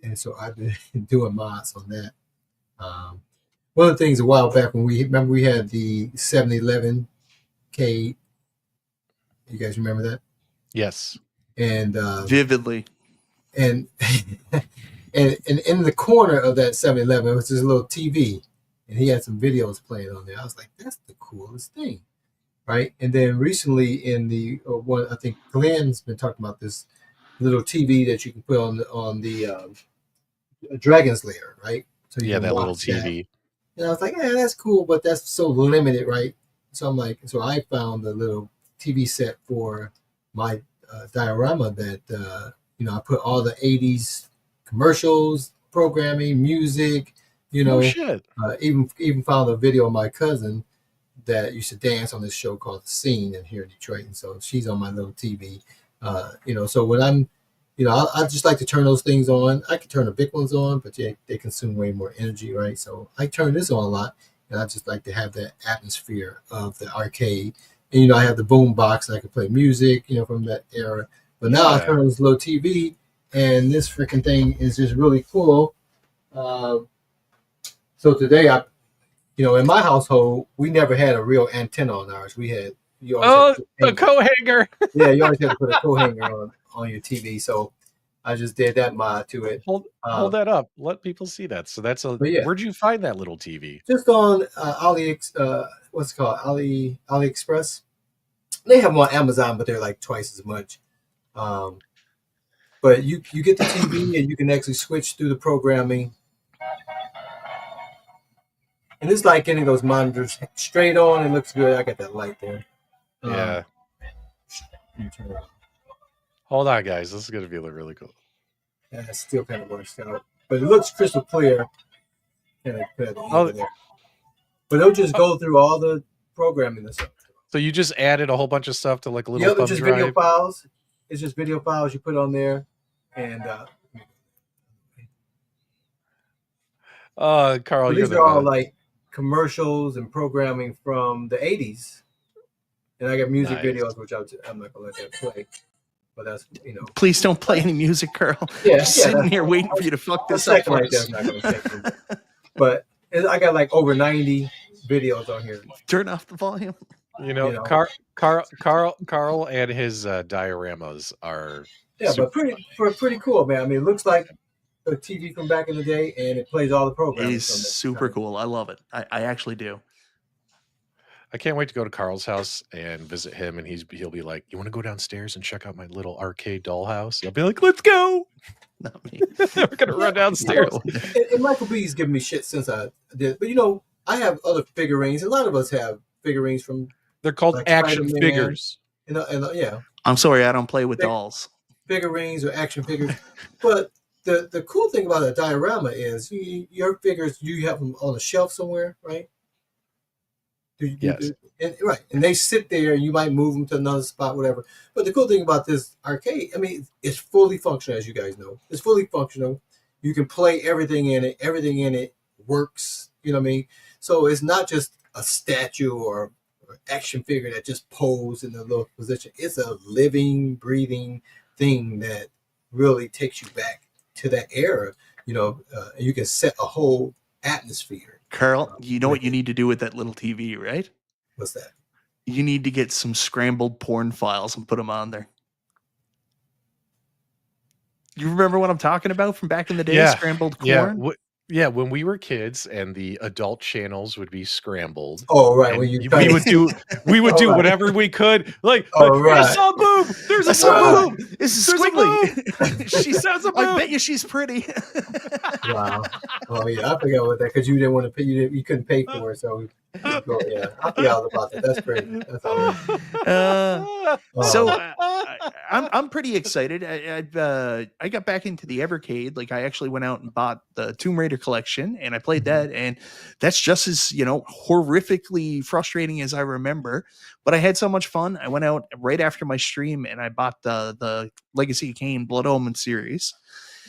and so I've been doing mods on that. One of the things a while back when we had the 7-Eleven Cade. You guys remember that? Yes. And vividly. And and in the corner of that 7-Eleven was this little TV, and he had some videos playing on there. I was like, that's the coolest thing. right? And then recently in the one, I think Glenn's been talking about this little TV that you can put on the Dragon's Lair, right? So you Yeah, can that little watch that. TV. And I was like, yeah, that's cool, but that's so limited, right? So I'm like, so I found a little TV set for my diorama that I put all the '80s commercials, programming, music, Oh shit. even found a video of my cousin that used to dance on this show called The Scene in here in Detroit, and so she's on my little TV. So when I'm, I just like to turn those things on. I can turn the big ones on, but they consume way more energy, right? So I turn this on a lot, and I just like to have that atmosphere of the arcade. And I have the boom box, and I can play music, from that era. But now I turn on this little TV, and this freaking thing is just really cool. So today in my household, we never had a real antenna on ours. We had a co-hanger. Yeah, you always had to put a co-hanger on your TV. So I just did that mod to it. Hold that up. Let people see that. So that's where'd you find that little TV? Just on what's it called? AliExpress. They have them on Amazon, but they're like twice as much. But you get the TV and you can actually switch through the programming. And it's like any of those monitors straight on. It looks good. I got that light there. Yeah. Hold on, guys. This is going to be really cool. Yeah, it still kind of works out. But it looks crystal clear. But it'll just go through all the programming and stuff. So you just added a whole bunch of stuff to like a little thumb just drive? Video files. It's just video files you put on there. And Carl, these are all like commercials and programming from the 80s. And I got music videos, which I'm not going to let that play. But that's, Please don't play any music, Carl. Yeah, just sitting here waiting for you to fuck this up. Like that's not going to But I got like over 90 videos on here. Turn off the volume. Carl and his dioramas are but pretty cool, man. I mean, it looks like a TV from back in the day, and it plays all the programs. It is super cool. I love it. I actually do. I can't wait to go to Carl's house and visit him, and he'll be like, "You want to go downstairs and check out my little arcade dollhouse?" I'll be like, "Let's go." Not me. We're gonna run downstairs. And Michael B's giving me shit since I did, but I have other figurines. A lot of us have figurines from. They're called like action figures. Yeah. I'm sorry, I don't play with dolls. Figurines or action figures, but the cool thing about a diorama is your figures. You have them on a shelf somewhere, right? Yes. And they sit there. You might move them to another spot, whatever. But the cool thing about this arcade, I mean, it's fully functional, as you guys know. It's fully functional. You can play everything in it. Everything in it works. You know what I mean? So it's not just a statue or action figure that just posed in a little position. It's a living, breathing thing that really takes you back to that era. You can set a whole atmosphere. Carl, you know what you need to do with that little TV, right? What's that? You need to get some scrambled porn files and put them on there. You remember what I'm talking about from back in the day? Yeah. Scrambled corn? Yeah, when we were kids and the adult channels would be scrambled. Oh, right. We would do whatever we could. Like, I saw a boob. There's a boob. This is squiggly. She sounds a boob. I bet you she's pretty. Wow. Oh yeah, I forgot about that because you didn't want to pay. You couldn't pay for it, so I forgot about that. That's great. That's I'm pretty excited. I got back into the Evercade. Like I actually went out and bought the Tomb Raider collection, and I played that, and that's just as horrifically frustrating as I remember. But I had so much fun. I went out right after my stream, and I bought the Legacy of Kain Blood Omen series.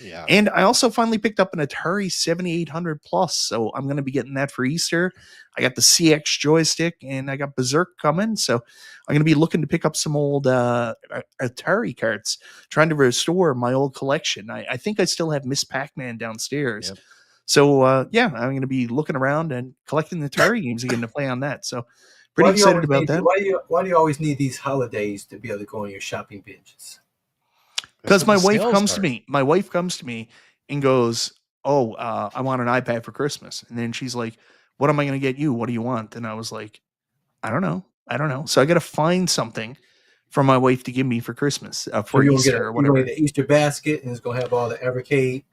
Yeah. And I also finally picked up an Atari 7800 Plus, so I'm going to be getting that for Easter. I got the CX joystick, and I got Berserk coming, so I'm going to be looking to pick up some old Atari carts, trying to restore my old collection. I think I still have Miss Pac-Man downstairs. Yep. So, I'm going to be looking around and collecting the Atari games again to play on that. So, pretty excited about that. Why do you always need these holidays to be able to go on your shopping binges? Because my wife comes to me. My wife comes to me and goes, "Oh, I want an iPad for Christmas." And then she's like, "What am I going to get you? What do you want?" And I was like, "I don't know. I don't know. So I got to find something for my wife to give me for Christmas, for you're Easter or whatever. You're gonna get the Easter basket, and it's gonna have all the Evercade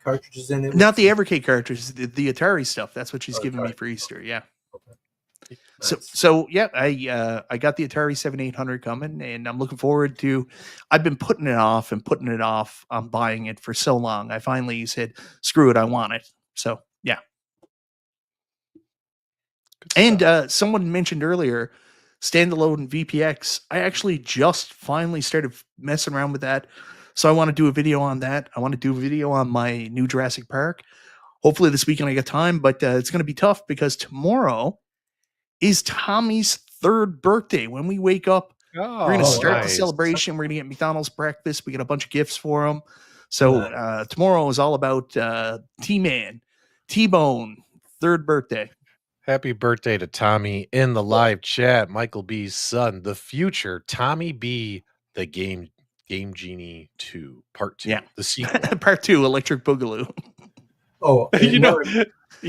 cartridges in it. Not the Evercade cartridges, the Atari stuff. That's what she's giving me for Easter. Yeah. Okay. So yeah, I got the Atari 7800 coming, and I'm looking forward to. I've been putting it off on buying it for so long. I finally said, "Screw it, I want it." So yeah. And someone mentioned earlier, standalone VPX. I actually just finally started messing around with that. So I want to do a video on that. I want to do a video on my new Jurassic Park. Hopefully this weekend I get time, but it's going to be tough because tomorrow is Tommy's 3rd birthday. When we wake up, we're going to start the celebration. We're going to get McDonald's breakfast. We got a bunch of gifts for him. So tomorrow is all about T-Man, T-Bone, 3rd birthday. Happy birthday to Tommy in the live chat. Michael B's son, the future Tommy B, the Game Genie 2, Part 2, the sequel. Part 2, Electric Boogaloo. Oh, you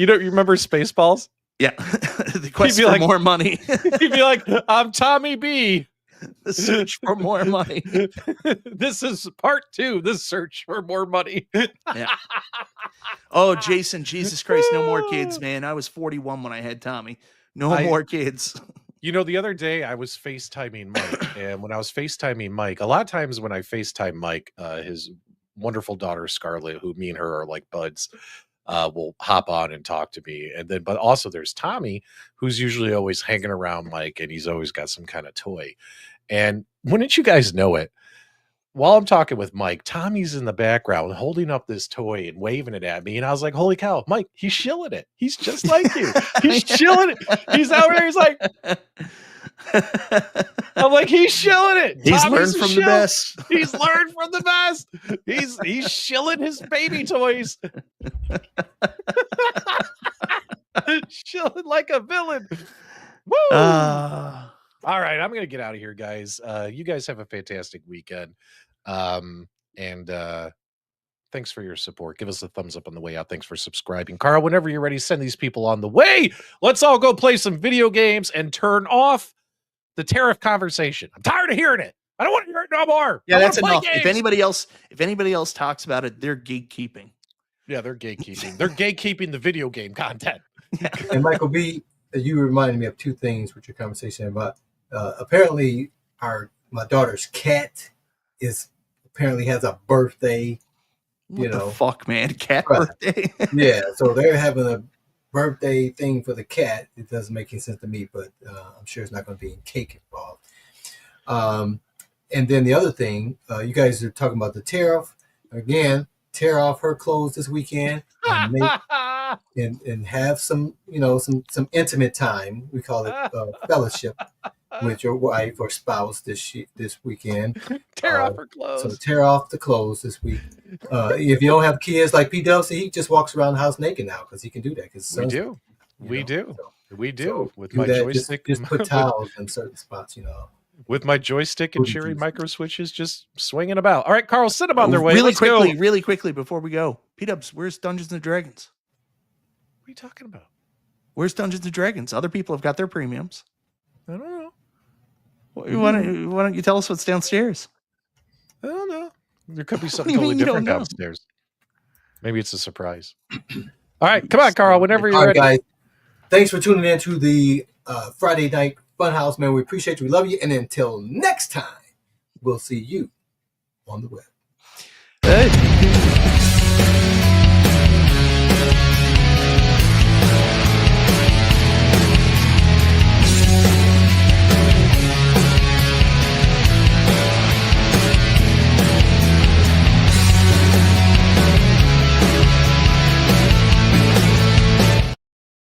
remember Spaceballs? Yeah, the quest for more money. He'd be like, "I'm Tommy B. The search for more money. This is Part 2. The search for more money." Yeah. Oh, Jason, Jesus Christ, no more kids, man. I was 41 when I had Tommy. No more kids. You know, the other day I was FaceTiming Mike, and when I was FaceTiming Mike, a lot of times when I FaceTime Mike, his wonderful daughter Scarlett, who me and her are like buds, will hop on and talk to me. And then, but also there's Tommy, who's usually always hanging around Mike, and he's always got some kind of toy. And wouldn't you guys know it? While I'm talking with Mike, Tommy's in the background holding up this toy and waving it at me. And I was like, holy cow, Mike, he's shilling it. He's just like you. He's shilling it. He's out there. He's like, I'm like, he's shilling it. He's learned from the best. He's learned from the best. He's shilling his baby toys. Shilling like a villain. Woo! All right, I'm going to get out of here, guys. You guys have a fantastic weekend. And thanks for your support. Give us a thumbs up on the way out. Thanks for subscribing. Carl, whenever you're ready, send these people on the way. Let's all go play some video games and turn off the tariff conversation. I'm tired of hearing it. I don't want to hear it no more. Yeah, that's enough. If anybody else talks about it, they're gatekeeping. Yeah, they're gatekeeping. They're gatekeeping the video game content. And Michael B., you reminded me of two things with your conversation about. Apparently, my daughter's cat apparently has a birthday. What the fuck, man? Cat birthday? Yeah, so they're having a birthday thing for the cat. It doesn't make any sense to me, but I'm sure it's not going to be cake involved. And then the other thing, you guys are talking about the Tariff. Again, tear off her clothes this weekend and have some, some intimate time. We call it fellowship with your wife or spouse this weekend. Tear off her clothes. So tear off the clothes this week. If you don't have kids like P-Dubs, he just walks around the house naked now because he can do that. We do. So with my joystick. Just put towels in certain spots, With my joystick and Cherry micro switches just swinging about. All right, Carl, send them on their way. Really quickly before we go. P-Dubs, where's Dungeons and Dragons? What are you talking about? Where's Dungeons and Dragons? Other people have got their premiums. I don't know. Why don't you tell us what's downstairs? I don't know. There could be something totally different downstairs. Maybe it's a surprise. All right, come on, Carl, whenever you're ready. Guys, thanks for tuning in to the Friday Night Funhouse, man. We appreciate you. We love you. And until next time, we'll see you on the web. Hey.